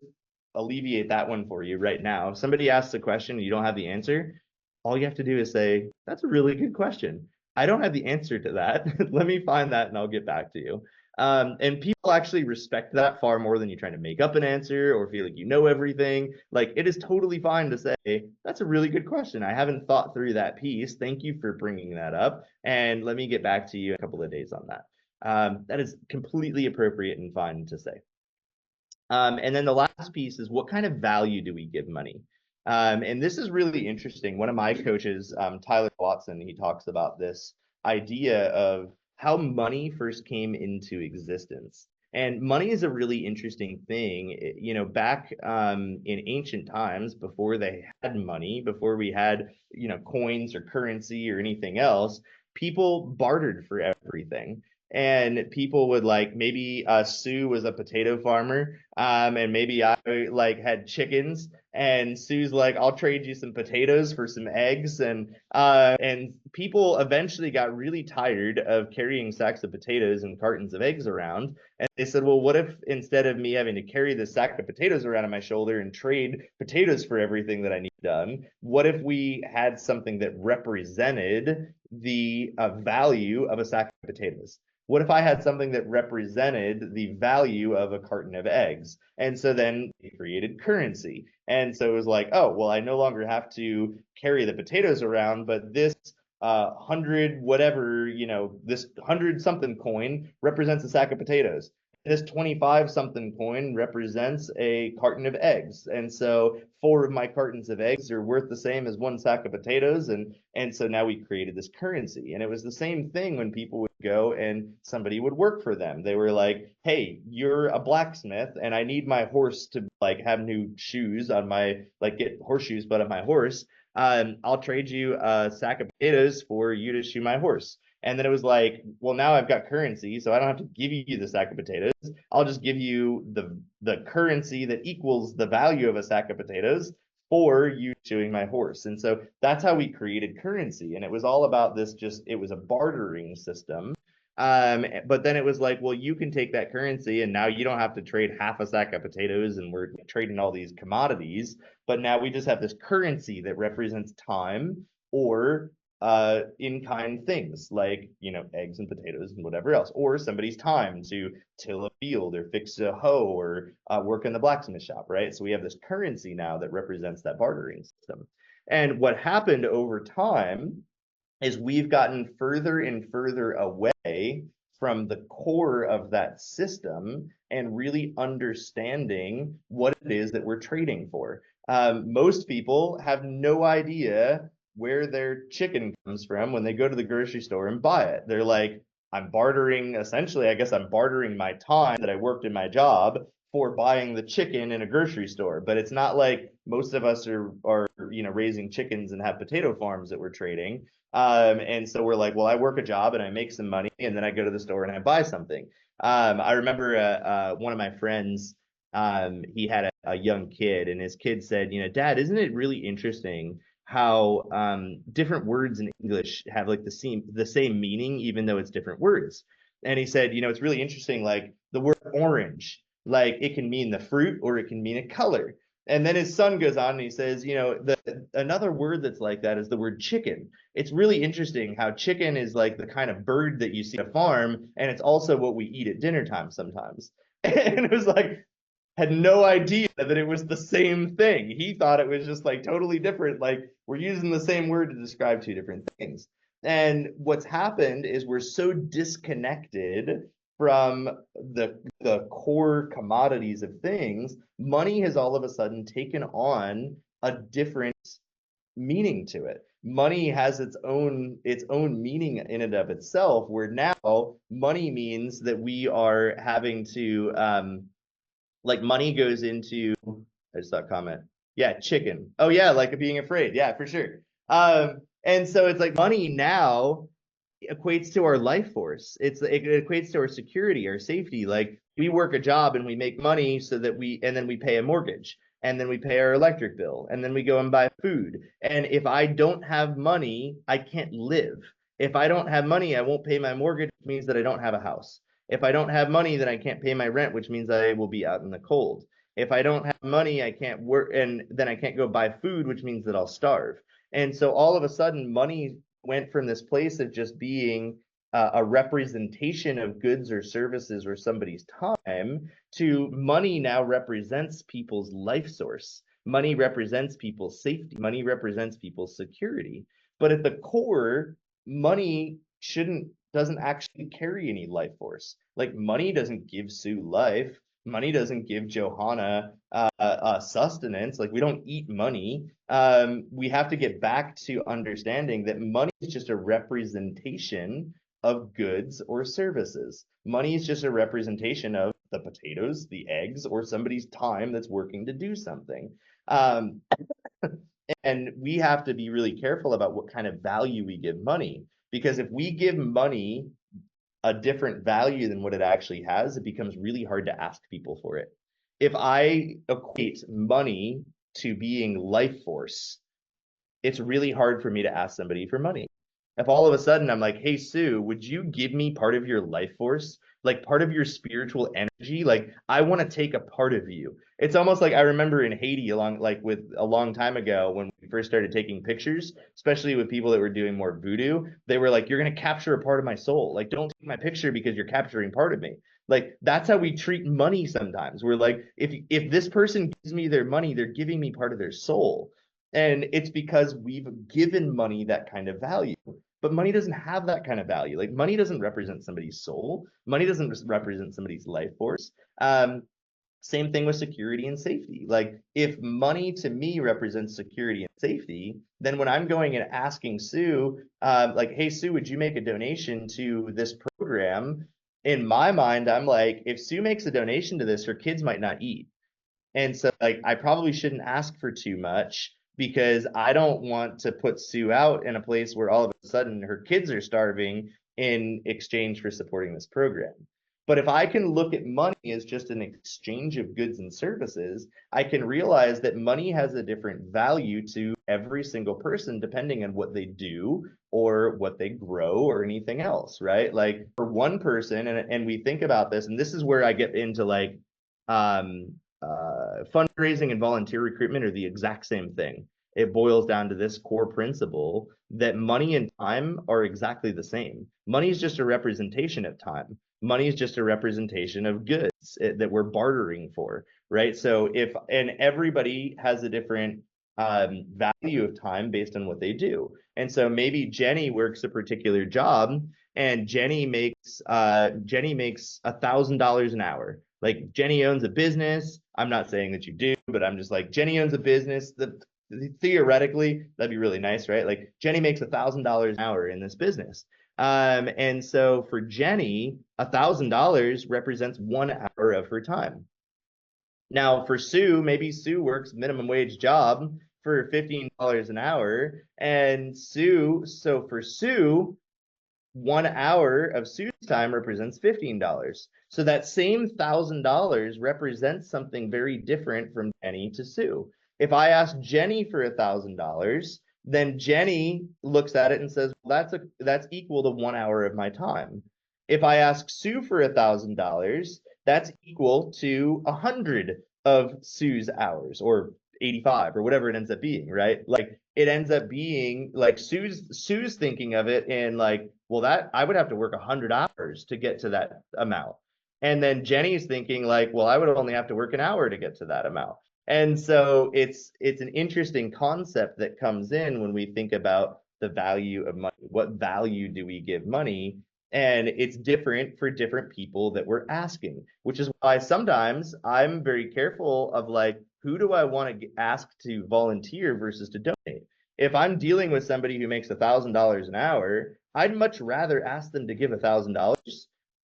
alleviate that one for you right now. If somebody asks a question and you don't have the answer, all you have to do is say, that's a really good question. I don't have the answer to that. Let me find that and I'll get back to you. And people actually respect that far more than you trying to make up an answer or feel like you know everything. Like, it is totally fine to say, that's a really good question. I haven't thought through that piece. Thank you for bringing that up. And let me get back to you in a couple of days on that. That is completely appropriate and fine to say. And then the last piece is, what kind of value do we give money? And this is really interesting. One of my coaches, Tyler Watson, he talks about this idea of how money first came into existence. And money is a really interesting thing. You know, back in ancient times, before they had money, before we had, you know, coins or currency or anything else, people bartered for everything. And people would like, maybe Sue was a potato farmer, and maybe I like had chickens, and Sue's like, I'll trade you some potatoes for some eggs. And people eventually got really tired of carrying sacks of potatoes and cartons of eggs around. And they said, well, what if instead of me having to carry this sack of potatoes around on my shoulder and trade potatoes for everything that I need done, what if we had something that represented the value of a sack of potatoes? What if I had something that represented the value of a carton of eggs? And so then they created currency. And so it was like, oh, well, I no longer have to carry the potatoes around, but this 100 whatever, this 100 something coin represents a sack of potatoes. This 25 something coin represents a carton of eggs. And so 4 of my cartons of eggs are worth the same as 1 sack of potatoes. And so now we created this currency. And it was the same thing when people would go and somebody would work for them. They were like, hey, you're a blacksmith and I need my horse to like have new shoes on my, like get horseshoes put on my horse. I'll trade you a sack of potatoes for you to shoe my horse. And then it was like, well, now I've got currency, so I don't have to give you the sack of potatoes. I'll just give you the currency that equals the value of a sack of potatoes for you shoeing my horse. And so that's how we created currency. And it was all about this, it was a bartering system. But then it was like, well, you can take that currency and now you don't have to trade half a sack of potatoes and we're trading all these commodities. But now we just have this currency that represents time or in-kind things like, eggs and potatoes and whatever else, or somebody's time to till a field or fix a hoe or work in the blacksmith shop, right? So we have this currency now that represents that bartering system. And what happened over time is we've gotten further and further away from the core of that system and really understanding what it is that we're trading for. Most people have no idea where their chicken comes from when they go to the grocery store and buy it. They're like, I'm bartering, essentially, I guess I'm bartering my time that I worked in my job for buying the chicken in a grocery store. But it's not like most of us are raising chickens and have potato farms that we're trading. And so we're like, well, I work a job and I make some money and then I go to the store and I buy something. I remember one of my friends, he had a young kid and his kid said, Dad, isn't it really interesting how different words in English have like the same meaning, even though it's different words? And he said, it's really interesting, like the word orange, like it can mean the fruit or it can mean a color. And then his son goes on and he says, another word that's like that is the word chicken. It's really interesting how chicken is like the kind of bird that you see at a farm, and it's also what we eat at dinner time sometimes. And it was like, had no idea that it was the same thing. He thought it was just like totally different. Like we're using the same word to describe 2 different things. And what's happened is we're so disconnected from the core commodities of things. Money has all of a sudden taken on a different meaning to it. Money has its own meaning in and of itself, where now money means that we are having to like money goes into, I just saw a comment. Yeah, chicken. Oh yeah, like being afraid. Yeah, for sure. And so it's like money now equates to our life force. It equates to our security, our safety. Like we work a job and we make money so that and then we pay a mortgage, and then we pay our electric bill, and then we go and buy food. And if I don't have money, I can't live. If I don't have money, I won't pay my mortgage, which means that I don't have a house. If I don't have money, then I can't pay my rent, which means I will be out in the cold. If I don't have money, I can't work, and then I can't go buy food, which means that I'll starve. And so all of a sudden, money went from this place of just being a representation of goods or services or somebody's time to money now represents people's life source. Money represents people's safety. Money represents people's security. But at the core, money doesn't actually carry any life force. Like money doesn't give Sue life. Money doesn't give Johanna sustenance. Like we don't eat money. We have to get back to understanding that money is just a representation of goods or services. Money is just a representation of the potatoes, the eggs, or somebody's time that's working to do something. And we have to be really careful about what kind of value we give money. Because if we give money a different value than what it actually has, it becomes really hard to ask people for it. If I equate money to being life force, it's really hard for me to ask somebody for money. If all of a sudden I'm like, hey, Sue, would you give me part of your life force? Like part of your spiritual energy? Like I want to take a part of you. It's almost like I remember in Haiti a long time ago when we first started taking pictures, especially with people that were doing more voodoo, they were like, you're going to capture a part of my soul. Like don't take my picture because you're capturing part of me. Like that's how we treat money sometimes. We're like, if this person gives me their money, they're giving me part of their soul. And it's because we've given money that kind of value. But money doesn't have that kind of value. Like money doesn't represent somebody's soul. Money doesn't represent somebody's life force. Same thing with security and safety. Like if money to me represents security and safety, then when I'm going and asking Sue, like, hey, Sue, would you make a donation to this program? In my mind, I'm like, if Sue makes a donation to this, her kids might not eat. And so like I probably shouldn't ask for too much because I don't want to put Sue out in a place where all of a sudden her kids are starving in exchange for supporting this program. But if I can look at money as just an exchange of goods and services, I can realize that money has a different value to every single person depending on what they do or what they grow or anything else, right? Like for one person, and we think about this, and this is where I get into like um fundraising and volunteer recruitment are the exact same thing. It boils down to this core principle that money and time are exactly the same. Money is just a representation of time. Money is just a representation of goods that we're bartering for, right? So and everybody has a different value of time based on what they do. And so maybe Jenny works a particular job and Jenny makes $1,000 an hour. Like Jenny owns a business. I'm not saying that you do, but I'm just like Jenny owns a business. Theoretically, that'd be really nice, right? Like Jenny makes $1,000 an hour in this business. And so for Jenny, $1,000 represents 1 hour of her time. Now for Sue, maybe Sue works minimum wage job for $15 an hour. And for Sue, 1 hour of Sue's time represents $15. So that same $1,000 represents something very different from Jenny to Sue. If I ask Jenny for $1,000, then Jenny looks at it and says, well, that's equal to 1 hour of my time. If I ask Sue for $1,000, that's equal to 100 of Sue's hours, or 85, or whatever it ends up being, right? Like it ends up being like Sue's thinking of it in like, well, that I would have to work 100 hours to get to that amount. And then Jenny's thinking like, well, I would only have to work an hour to get to that amount. And so it's an interesting concept that comes in when we think about the value of money. What value do we give money? And it's different for different people that we're asking, which is why sometimes I'm very careful of like, who do I want to ask to volunteer versus to donate? If I'm dealing with somebody who makes $1,000 an hour, I'd much rather ask them to give $1,000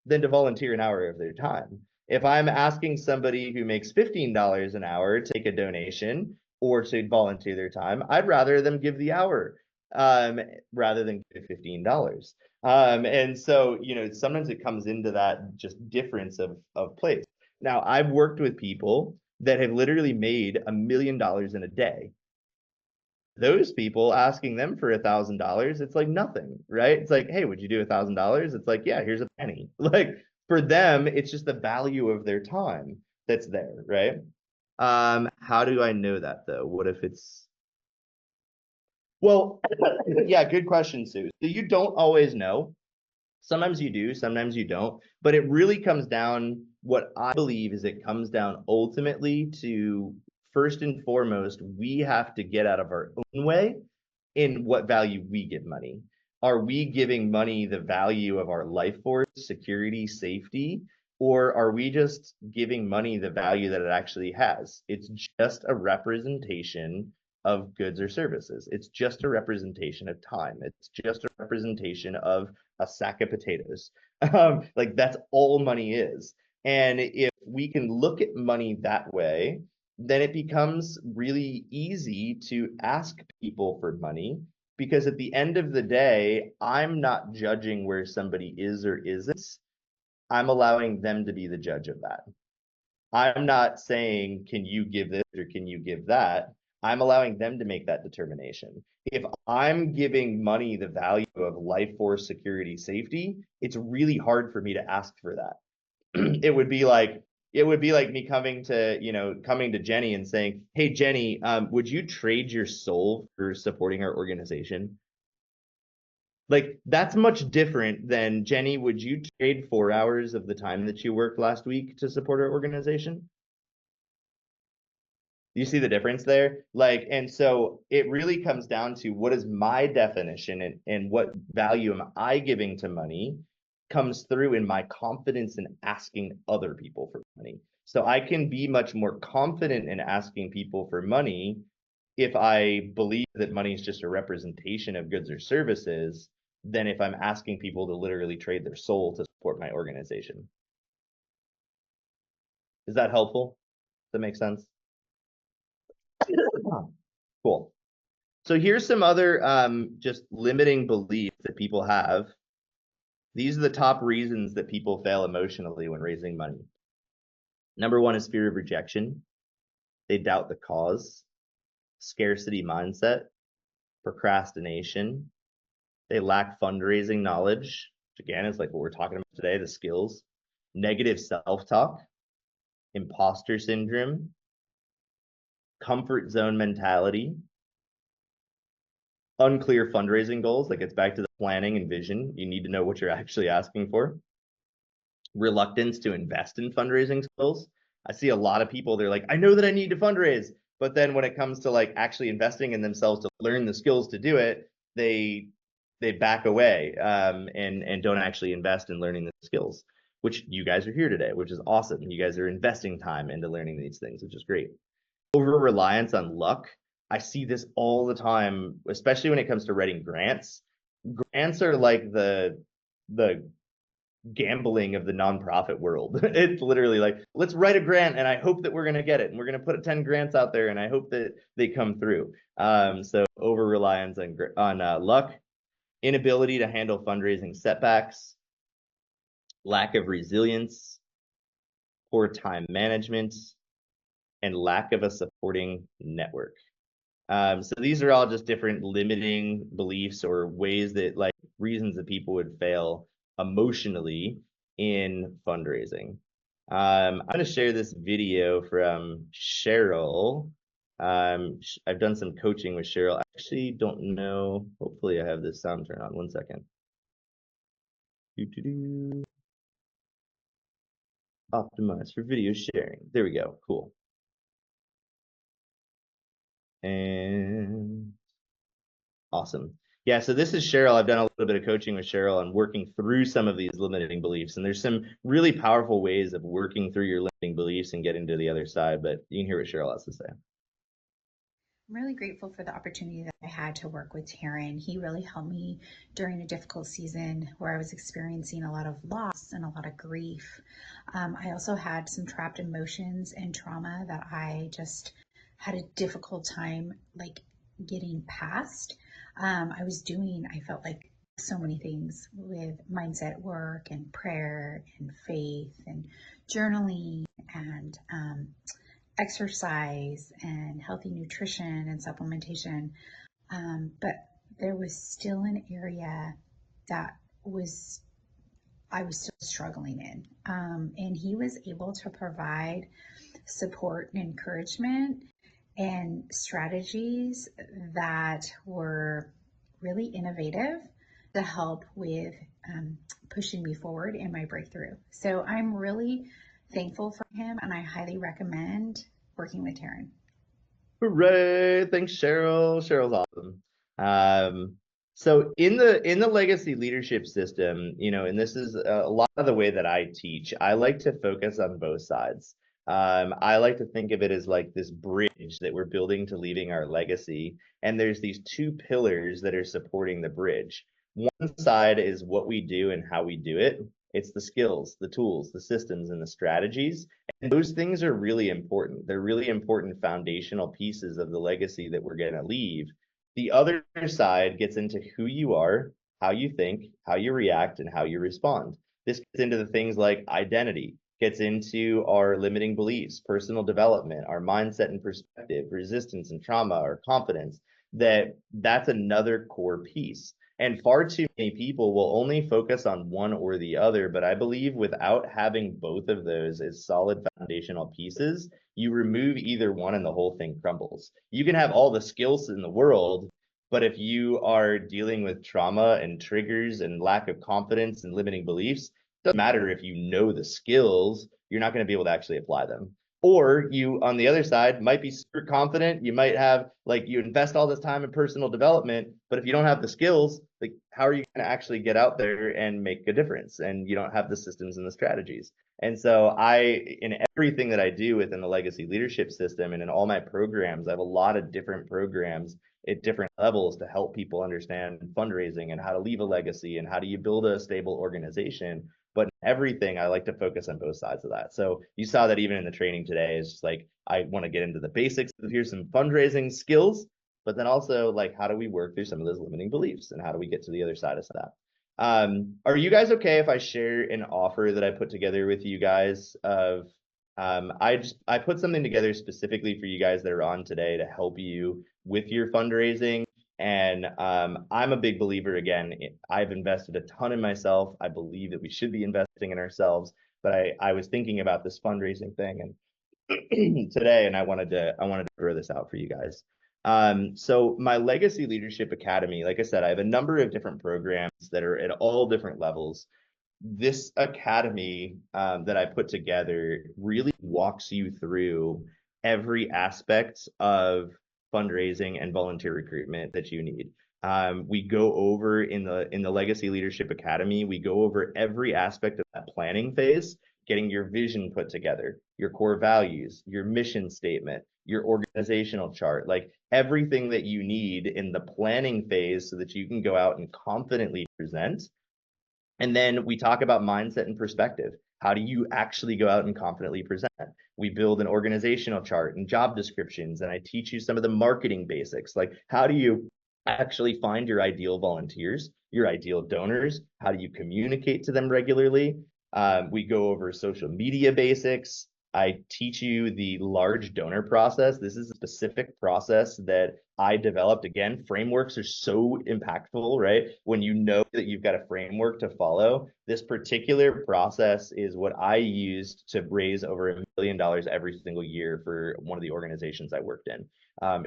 than to volunteer an hour of their time. If I'm asking somebody who makes $15 an hour to take a donation or to volunteer their time, I'd rather them give the hour rather than give $15. And so, sometimes it comes into that just difference of place. Now, I've worked with people that have literally made $1 million in a day. Those people, asking them for $1,000, it's like nothing, right? It's like, hey, would you do $1,000? It's like, yeah, here's a penny. Like for them, it's just the value of their time that's there, right? How do I know that though? What if it's well, yeah, good question, Sue. So you don't always know. Sometimes you do, sometimes you don't. But it really comes down, what I believe is it comes down ultimately to, first and foremost, we have to get out of our own way in what value we give money. Are we giving money the value of our life force, security, safety? Or are we just giving money the value that it actually has? It's just a representation of goods or services. It's just a representation of time. It's just a representation of a sack of potatoes. Like that's all money is. And if we can look at money that way, then it becomes really easy to ask people for money because at the end of the day, I'm not judging where somebody is or isn't. I'm allowing them to be the judge of that. I'm not saying, can you give this or can you give that? I'm allowing them to make that determination. If I'm giving money the value of life force, security, safety, it's really hard for me to ask for that. It would be like me coming to Jenny and saying, "Hey Jenny, would you trade your soul for supporting our organization?" Like, that's much different than, Jenny, would you trade 4 hours of the time that you worked last week to support our organization? You see the difference there? Like, and so it really comes down to, what is my definition, and what value am I giving to money comes through in my confidence in asking other people for money. So I can be much more confident in asking people for money if I believe that money is just a representation of goods or services, than if I'm asking people to literally trade their soul to support my organization. Is that helpful? Does that make sense? Cool. So here's some other just limiting beliefs that people have. These are the top reasons that people fail emotionally when raising money. Number one is fear of rejection. They doubt the cause. Scarcity mindset. Procrastination. They lack fundraising knowledge, which again is like what we're talking about today, the skills. Negative self-talk. Imposter syndrome. Comfort zone mentality. Unclear fundraising goals. That gets back to the planning and vision. You need to know what you're actually asking for. Reluctance to invest in fundraising skills. I see a lot of people, they're like, I know that I need to fundraise, but then when it comes to like actually investing in themselves to learn the skills to do it, they back away and don't actually invest in learning the skills, which you guys are here today, which is awesome. You guys are investing time into learning these things, which is great. Over reliance on luck. I see this all the time, especially when it comes to writing grants. Grants are like the gambling of the nonprofit world. It's literally like, let's write a grant and I hope that we're going to get it, and we're going to put 10 grants out there and I hope that they come through. So over reliance on luck, inability to handle fundraising setbacks, lack of resilience, poor time management, and lack of a supporting network. So these are all just different limiting beliefs or ways that, like, reasons that people would fail emotionally in fundraising. I'm going to share this video from Cheryl. I've done some coaching with Cheryl. I actually don't know. Hopefully I have this sound turned on. 1 second. Optimize for video sharing. There we go. Cool. And awesome. Yeah, so this is Cheryl. I've done a little bit of coaching with Cheryl on working through some of these limiting beliefs. And there's some really powerful ways of working through your limiting beliefs and getting to the other side. But you can hear what Cheryl has to say. I'm really grateful for the opportunity that I had to work with Taryn. He really helped me during a difficult season where I was experiencing a lot of loss and a lot of grief. I also had some trapped emotions and trauma that I just had a difficult time like getting past. I felt like so many things with mindset work and prayer and faith and journaling and exercise and healthy nutrition and supplementation. But there was still an area that I was still struggling in. And he was able to provide support and encouragement and strategies that were really innovative to help with pushing me forward in my breakthrough. So I'm really thankful for him, and I highly recommend working with Taryn. Hooray! Thanks, Cheryl. Cheryl's awesome. So in the legacy leadership system, and this is a lot of the way that I teach, I like to focus on both sides. I like to think of it as like this bridge that we're building to leaving our legacy. And there's these two pillars that are supporting the bridge. One side is what we do and how we do it. It's the skills, the tools, the systems, and the strategies. And those things are really important. They're really important foundational pieces of the legacy that we're going to leave. The other side gets into who you are, how you think, how you react, and how you respond. This gets into the things like identity, gets into our limiting beliefs, personal development, our mindset and perspective, resistance and trauma, our confidence. That's another core piece. And far too many people will only focus on one or the other. But I believe without having both of those as solid foundational pieces, you remove either one and the whole thing crumbles. You can have all the skills in the world, but if you are dealing with trauma and triggers and lack of confidence and limiting beliefs, it doesn't matter if you know the skills, you're not going to be able to actually apply them. Or you, on the other side, might be super confident. You might have, like, you invest all this time in personal development, but if you don't have the skills, like, how are you going to actually get out there and make a difference? And you don't have the systems and the strategies. And so in everything that I do within the legacy leadership system and in all my programs, I have a lot of different programs at different levels to help people understand fundraising and how to leave a legacy and how do you build a stable organization. But in everything, I like to focus on both sides of that. So you saw that even in the training today, is just like, I want to get into the basics. Here's some fundraising skills, but then also, like, how do we work through some of those limiting beliefs and how do we get to the other side of that? Are you guys okay if I share an offer that I put together with you guys of I put something together specifically for you guys that are on today to help you with your fundraising. And I'm a big believer, again, I've invested a ton in myself. I believe that we should be investing in ourselves, but I was thinking about this fundraising thing and today, and I wanted to throw this out for you guys. So my Legacy Leadership Academy, like I said, I have a number of different programs that are at all different levels. This academy that I put together really walks you through every aspect of fundraising and volunteer recruitment that you need. We go over in the Legacy Leadership Academy, we go over every aspect of that planning phase, getting your vision put together, your core values, your mission statement, your organizational chart, like everything that you need in the planning phase so that you can go out and confidently present. And then we talk about mindset and perspective. How do you actually go out and confidently present? We build an organizational chart and job descriptions, and I teach you some of the marketing basics, like how do you actually find your ideal volunteers, your ideal donors? How do you communicate to them regularly? We go over social media basics. I teach you the large donor process. This is a specific process that I developed. Again, frameworks are so impactful, right? When you know that you've got a framework to follow, this particular process is what I used to raise over $1 million every single year for one of the organizations I worked in.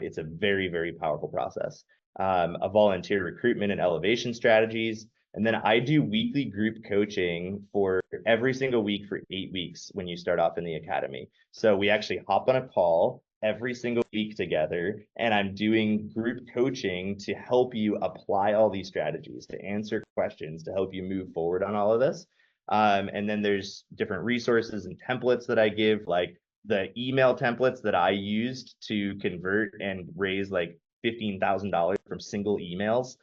It's a very, very powerful process. A volunteer recruitment and elevation strategies. And then I do weekly group coaching for every single week for 8 weeks when you start off in the academy. So we actually hop on a call every single week together, and I'm doing group coaching to help you apply all these strategies, to answer questions, to help you move forward on all of this. And then there's different resources and templates that I give, like the email templates that I used to convert and raise like $15,000 from single emails.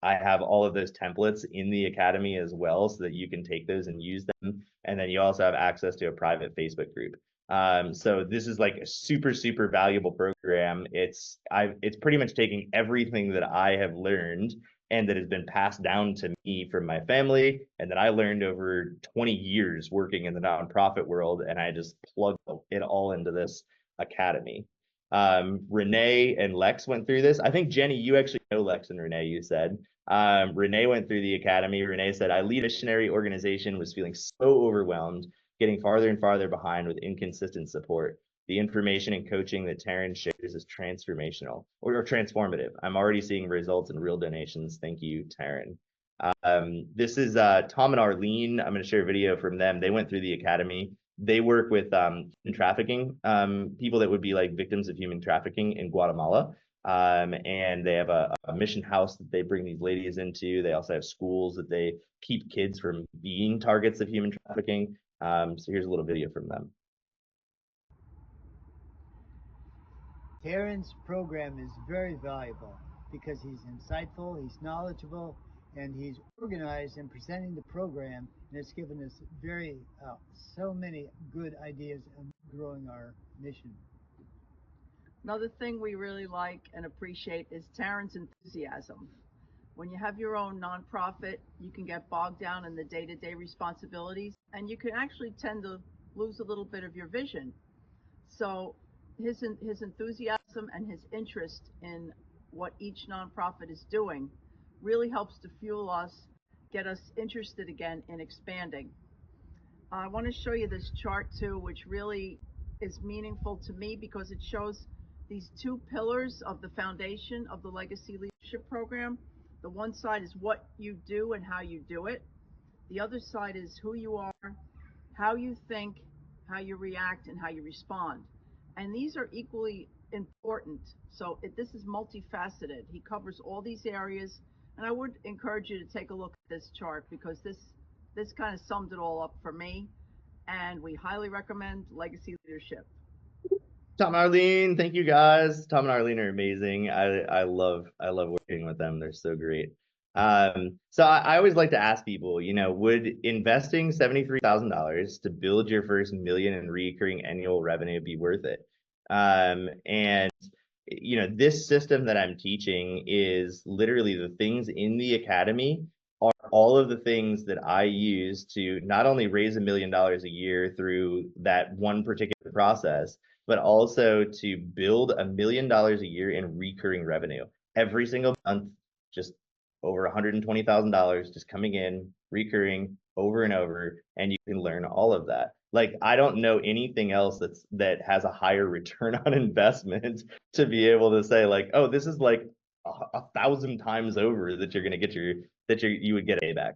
I have all of those templates in the academy as well, so that you can take those and use them. And then you also have access to a private Facebook group. So this is like a super, super valuable program. It's pretty much taking everything that I have learned and that has been passed down to me from my family and that I learned over 20 years working in the nonprofit world, and I just plugged it all into this academy. Renee and Lex went through this. I think, Jenny, you actually know Lex and Renee, you said. Renee went through the academy. Renee said, I lead a missionary organization, was feeling so overwhelmed, getting farther and farther behind with inconsistent support. The information and coaching that Taryn shares is transformational or transformative. I'm already seeing results in real donations. Thank you, Taryn. This is Tom and Arlene. I'm going to share a video from them. They went through the academy. They work with trafficking, people that would be like victims of human trafficking in Guatemala. And they have a mission house that they bring these ladies into. They also have schools that they keep kids from being targets of human trafficking. So here's a little video from them. Taryn's program is very valuable because he's insightful, he's knowledgeable, and he's organized in presenting the program, and it's given us so many good ideas of growing our mission. Another thing we really like and appreciate is Taryn's enthusiasm. When you have your own nonprofit, you can get bogged down in the day-to-day responsibilities, and you can actually tend to lose a little bit of your vision. So his enthusiasm and his interest in what each nonprofit is doing really helps to fuel us, get us interested again in expanding. I want to show you this chart too, which really is meaningful to me because it shows these two pillars of the foundation of the Legacy Leadership Program. The one side is what you do and how you do it. The other side is who you are, how you think, how you react, and how you respond. And these are equally important. So this is multifaceted. He covers all these areas. And I would encourage you to take a look at this chart because this kind of summed it all up for me. And we highly recommend Legacy Leadership. Tom and Arlene, thank you guys. Tom and Arlene are amazing. I love working with them. They're so great. So I always like to ask people, you know, would investing $73,000 to build your first $1 million in recurring annual revenue be worth it? And you know, this system that I'm teaching is literally the things in the academy are all of the things that I use to not only raise $1 million a year through that one particular process, but also to build $1 million a year in recurring revenue every single month, just over $120,000 just coming in, recurring over and over, and you can learn all of that. Like, I don't know anything else that has a higher return on investment to be able to say like, oh, this is like 1,000 times over that you're going to get you would get a payback.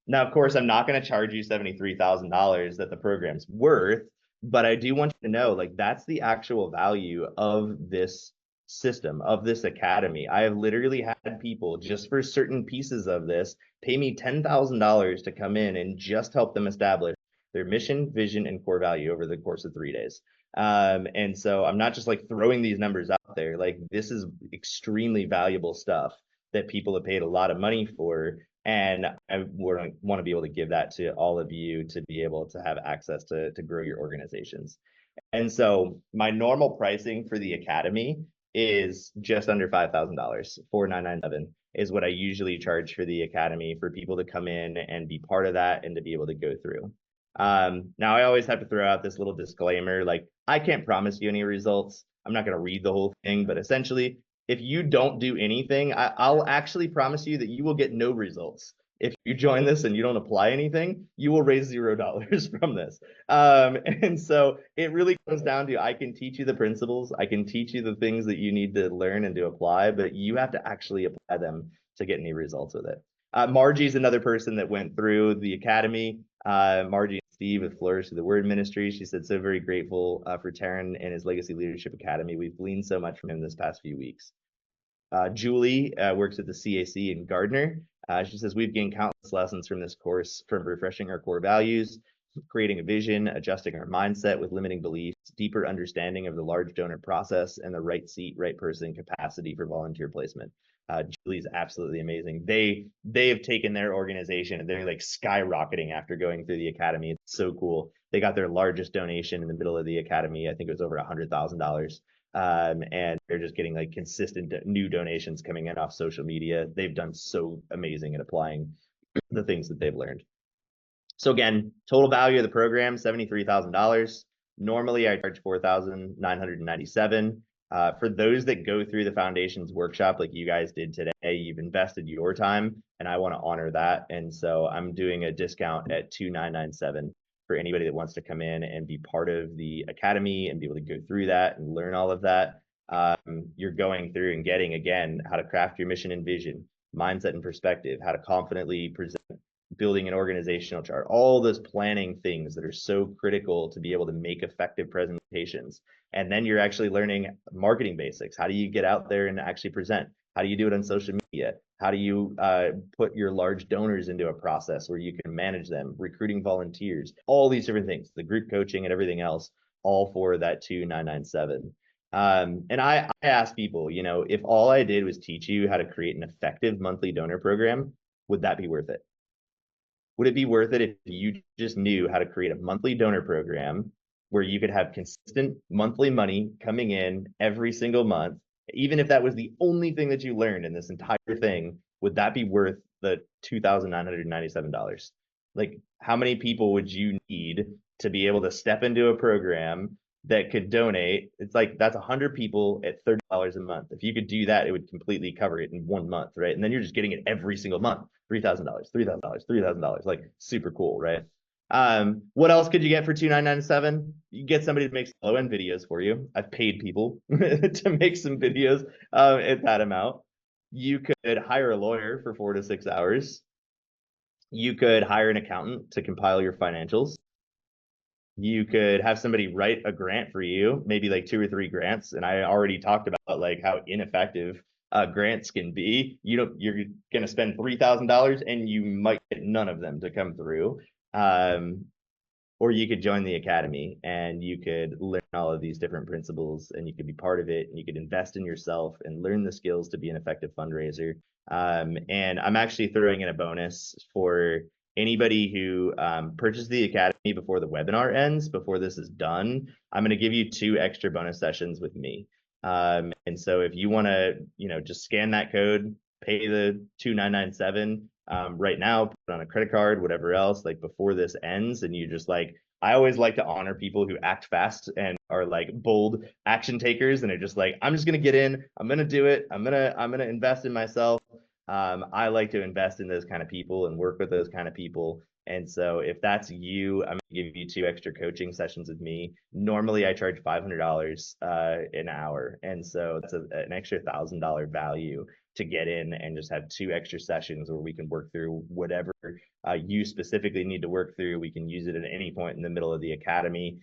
Now, of course, I'm not going to charge you $73,000 that the program's worth, but I do want you to know, like, that's the actual value of this system, of this academy. I have literally had people just for certain pieces of this pay me $10,000 to come in and just help them establish their mission, vision, and core value over the course of 3 days. And so I'm not just like throwing these numbers out there. Like, this is extremely valuable stuff that people have paid a lot of money for. And I want to be able to give that to all of you to be able to have access to grow your organizations. And so my normal pricing for the academy is just under $5,000. $4,997 is what I usually charge for the academy for people to come in and be part of that and to be able to go through. Now I always have to throw out this little disclaimer, like, I can't promise you any results. I'm not going to read the whole thing, but essentially, if you don't do anything, I'll actually promise you that you will get no results. If you join this and you don't apply anything, you will raise $0 from this. And so it really comes down to, I can teach you the principles, I can teach you the things that you need to learn and to apply, but you have to actually apply them to get any results with it. Margie's another person that went through the academy. Margie and Steve with Flourish to the Word Ministry. She said, so very grateful for Taryn and his Legacy Leadership Academy. We've gleaned so much from him this past few weeks. Julie works at the CAC in Gardner. She says, we've gained countless lessons from this course, from refreshing our core values, creating a vision, adjusting our mindset with limiting beliefs, deeper understanding of the large donor process, and the right seat, right person capacity for volunteer placement. Julie's absolutely amazing. They have taken their organization and they're like skyrocketing after going through the academy. It's so cool. They got their largest donation in the middle of the academy. I think it was over $100,000. And they're just getting like consistent new donations coming in off social media. They've done so amazing at applying the things that they've learned. So again, total value of the program, $73,000. Normally I charge $4,997. For those that go through the foundations workshop like you guys did today, you've invested your time and I want to honor that. And so I'm doing a discount at $2,997 for anybody that wants to come in and be part of the academy and be able to go through that and learn all of that. You're going through and getting, again, how to craft your mission and vision, mindset and perspective, how to confidently present, building an organizational chart, all those planning things that are so critical to be able to make effective presentations. And then you're actually learning marketing basics. How do you get out there and actually present? How do you do it on social media? How do you put your large donors into a process where you can manage them, recruiting volunteers, all these different things, the group coaching and everything else, all for that $2,997. And I ask people, you know, if all I did was teach you how to create an effective monthly donor program, would that be worth it? Would it be worth it if you just knew how to create a monthly donor program where you could have consistent monthly money coming in every single month, even if that was the only thing that you learned in this entire thing, would that be worth the $2,997? Like, how many people would you need to be able to step into a program that could donate? It's like, that's 100 people at $30 a month. If you could do that, it would completely cover it in 1 month, right? And then you're just getting it every single month. $3,000, $3,000, $3,000, like super cool, right? What else could you get for $2,997? You get somebody to make low end videos for you. I've paid people to make some videos at that amount. You could hire a lawyer for 4 to 6 hours. You could hire an accountant to compile your financials. You could have somebody write a grant for you, maybe like 2 or 3 grants. And I already talked about like how ineffective grants can be. You're going to spend $3,000 and you might get none of them to come through. Or you could join the academy and you could learn all of these different principles and you could be part of it and you could invest in yourself and learn the skills to be an effective fundraiser. And I'm actually throwing in a bonus for anybody who purchased the academy before the webinar ends, before this is done. I'm going to give you 2 extra bonus sessions with me. And so if you want to, just scan that code, pay the $2,997 right now, put it on a credit card, whatever else, like before this ends, and you just like, I always like to honor people who act fast and are like bold action takers and are just like, I'm just gonna get in, I'm gonna do it, I'm gonna invest in myself. I like to invest in those kind of people and work with those kind of people. And so if that's you, I'm gonna give you 2 extra coaching sessions with me. Normally I charge $500 an hour. And so that's an extra $1,000 value to get in and just have 2 extra sessions where we can work through whatever you specifically need to work through. We can use it at any point in the middle of the academy.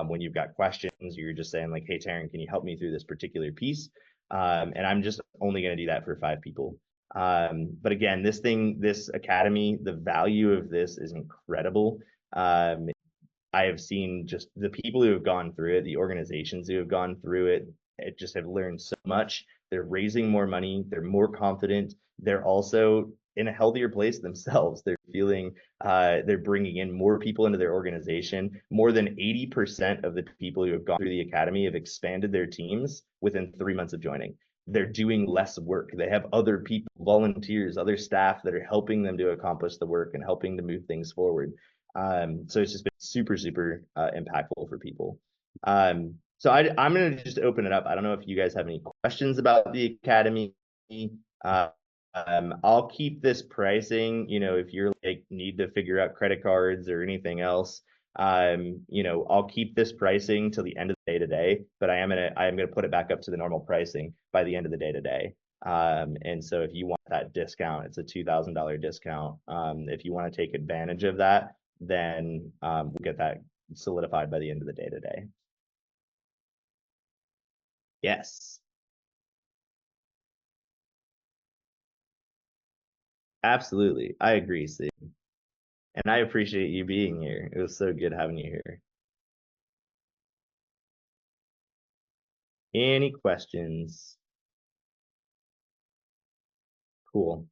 When you've got questions, you're just saying like, hey, Taryn, can you help me through this particular piece? And I'm just only going to do that for 5 people. But again, this academy, the value of this is incredible. I have seen just the people who have gone through it, the organizations who have gone through it just have learned so much. They're raising more money. They're more confident. They're also in a healthier place themselves. They're feeling, they're bringing in more people into their organization. More than 80% of the people who have gone through the academy have expanded their teams within 3 months of joining. They're doing less work. They have other people, volunteers, other staff that are helping them to accomplish the work and helping to move things forward. So it's just been super, super impactful for people. So I'm going to just open it up. I don't know if you guys have any questions about the academy. I'll keep this pricing, if you're like need to figure out credit cards or anything else, I'll keep this pricing till the end of the day today, but I am going to put it back up to the normal pricing by the end of the day today. And so if you want that discount, it's a $2,000 discount. If you want to take advantage of that, then we'll get that solidified by the end of the day today. Yes. Absolutely. I agree, Steve. And I appreciate you being here. It was so good having you here. Any questions? Cool.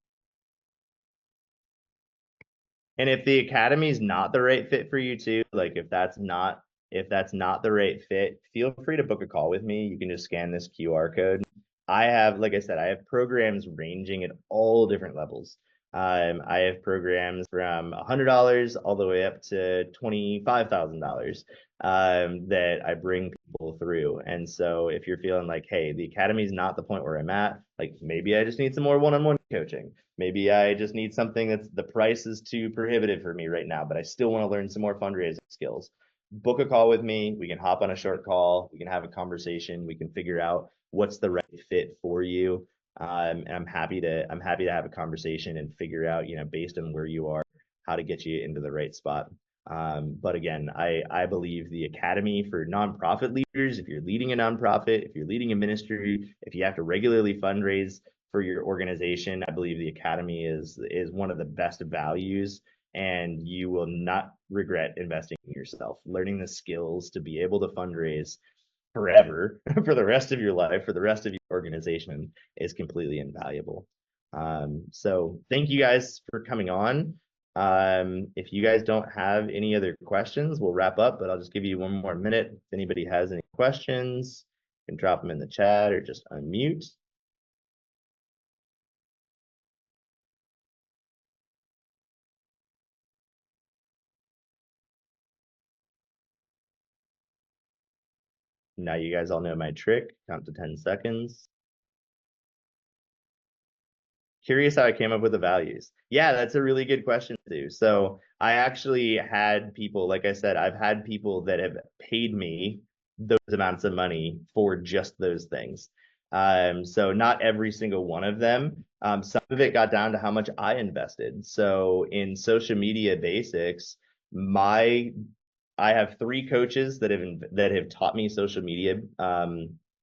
And if the academy is not the right fit for you too, like if that's not the right fit, feel free to book a call with me. You can just scan this QR code. I have, like I said, I have programs ranging at all different levels. I have programs from $100 all the way up to $25,000 that I bring people through. And so if you're feeling like, hey, the academy is not the point where I'm at, like maybe I just need some more one-on-one coaching. Maybe I just need something that's the price is too prohibitive for me right now, but I still want to learn some more fundraising skills. Book a call with me. We can hop on a short call. We can have a conversation. We can figure out what's the right fit for you. And I'm happy to have a conversation and figure out, based on where you are, how to get you into the right spot. But again, I believe the academy for nonprofit leaders, if you're leading a nonprofit, if you're leading a ministry, if you have to regularly fundraise for your organization, I believe the academy is one of the best values, and you will not regret investing in yourself. Learning the skills to be able to fundraise forever for the rest of your life, for the rest of your organization, is completely invaluable. So thank you guys for coming on. If you guys don't have any other questions, we'll wrap up, but I'll just give you one more minute. If anybody has any questions, you can drop them in the chat or just unmute. Now you guys all know my trick. Count to 10 seconds. Curious how I came up with the values. Yeah, that's a really good question too. So I actually had people, like I said, I've had people that have paid me those amounts of money for just those things. So not every single one of them. Some of it got down to how much I invested. So in social media basics, I have 3 coaches that have taught me social media,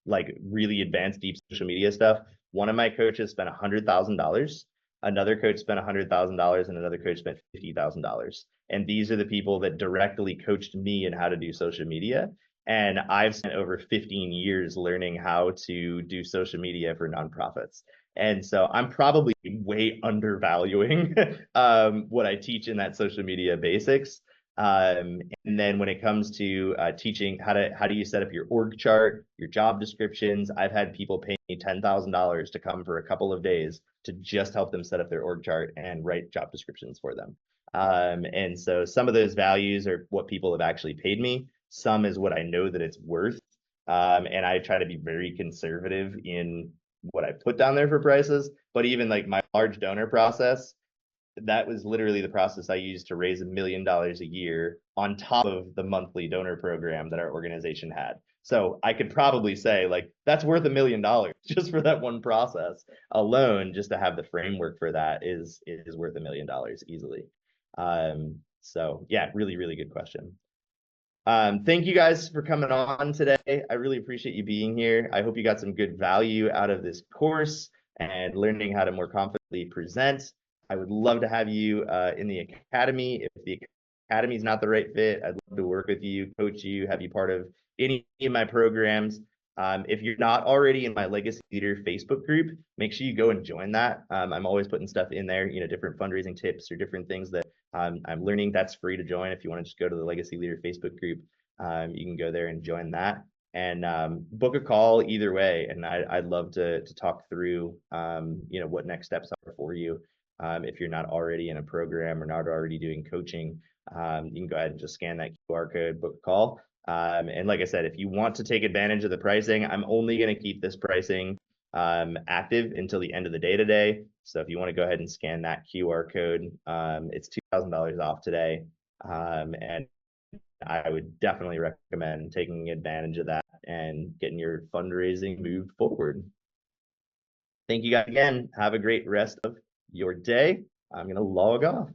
like really advanced, deep social media stuff. One of my coaches spent $100,000. Another coach spent $100,000, and another coach spent $50,000. And these are the people that directly coached me in how to do social media. And I've spent over 15 years learning how to do social media for nonprofits. And so I'm probably way undervaluing what I teach in that social media basics. And then when it comes to teaching how do you set up your org chart, your job descriptions, I've had people pay me $10,000 to come for a couple of days to just help them set up their org chart and write job descriptions for them. And so some of those values are what people have actually paid me. Some is what I know that it's worth. And I try to be very conservative in what I put down there for prices. But even like my large donor process, that was literally the process I used to raise $1 million a year on top of the monthly donor program that our organization had. So I could probably say like that's worth $1 million just for that one process alone. Just to have the framework for that is worth $1 million easily. So yeah, really, really good question. Thank you guys for coming on today. I really appreciate you being here. I hope you got some good value out of this course and learning how to more confidently present. I would love to have you in the academy. If the academy is not the right fit, I'd love to work with you, coach you, have you part of any of my programs. If you're not already in my Legacy Leader Facebook group, make sure you go and join that. I'm always putting stuff in there, different fundraising tips or different things that I'm learning. That's free to join. If you want to just go to the Legacy Leader Facebook group, you can go there and join that and book a call either way. And I'd love to talk through, what next steps are for you. If you're not already in a program or not already doing coaching, you can go ahead and just scan that QR code, book a call. And like I said, if you want to take advantage of the pricing, I'm only going to keep this pricing active until the end of the day today. So if you want to go ahead and scan that QR code, it's $2,000 off today. And I would definitely recommend taking advantage of that and getting your fundraising moved forward. Thank you guys again. Have a great rest of your day. I'm going to log off.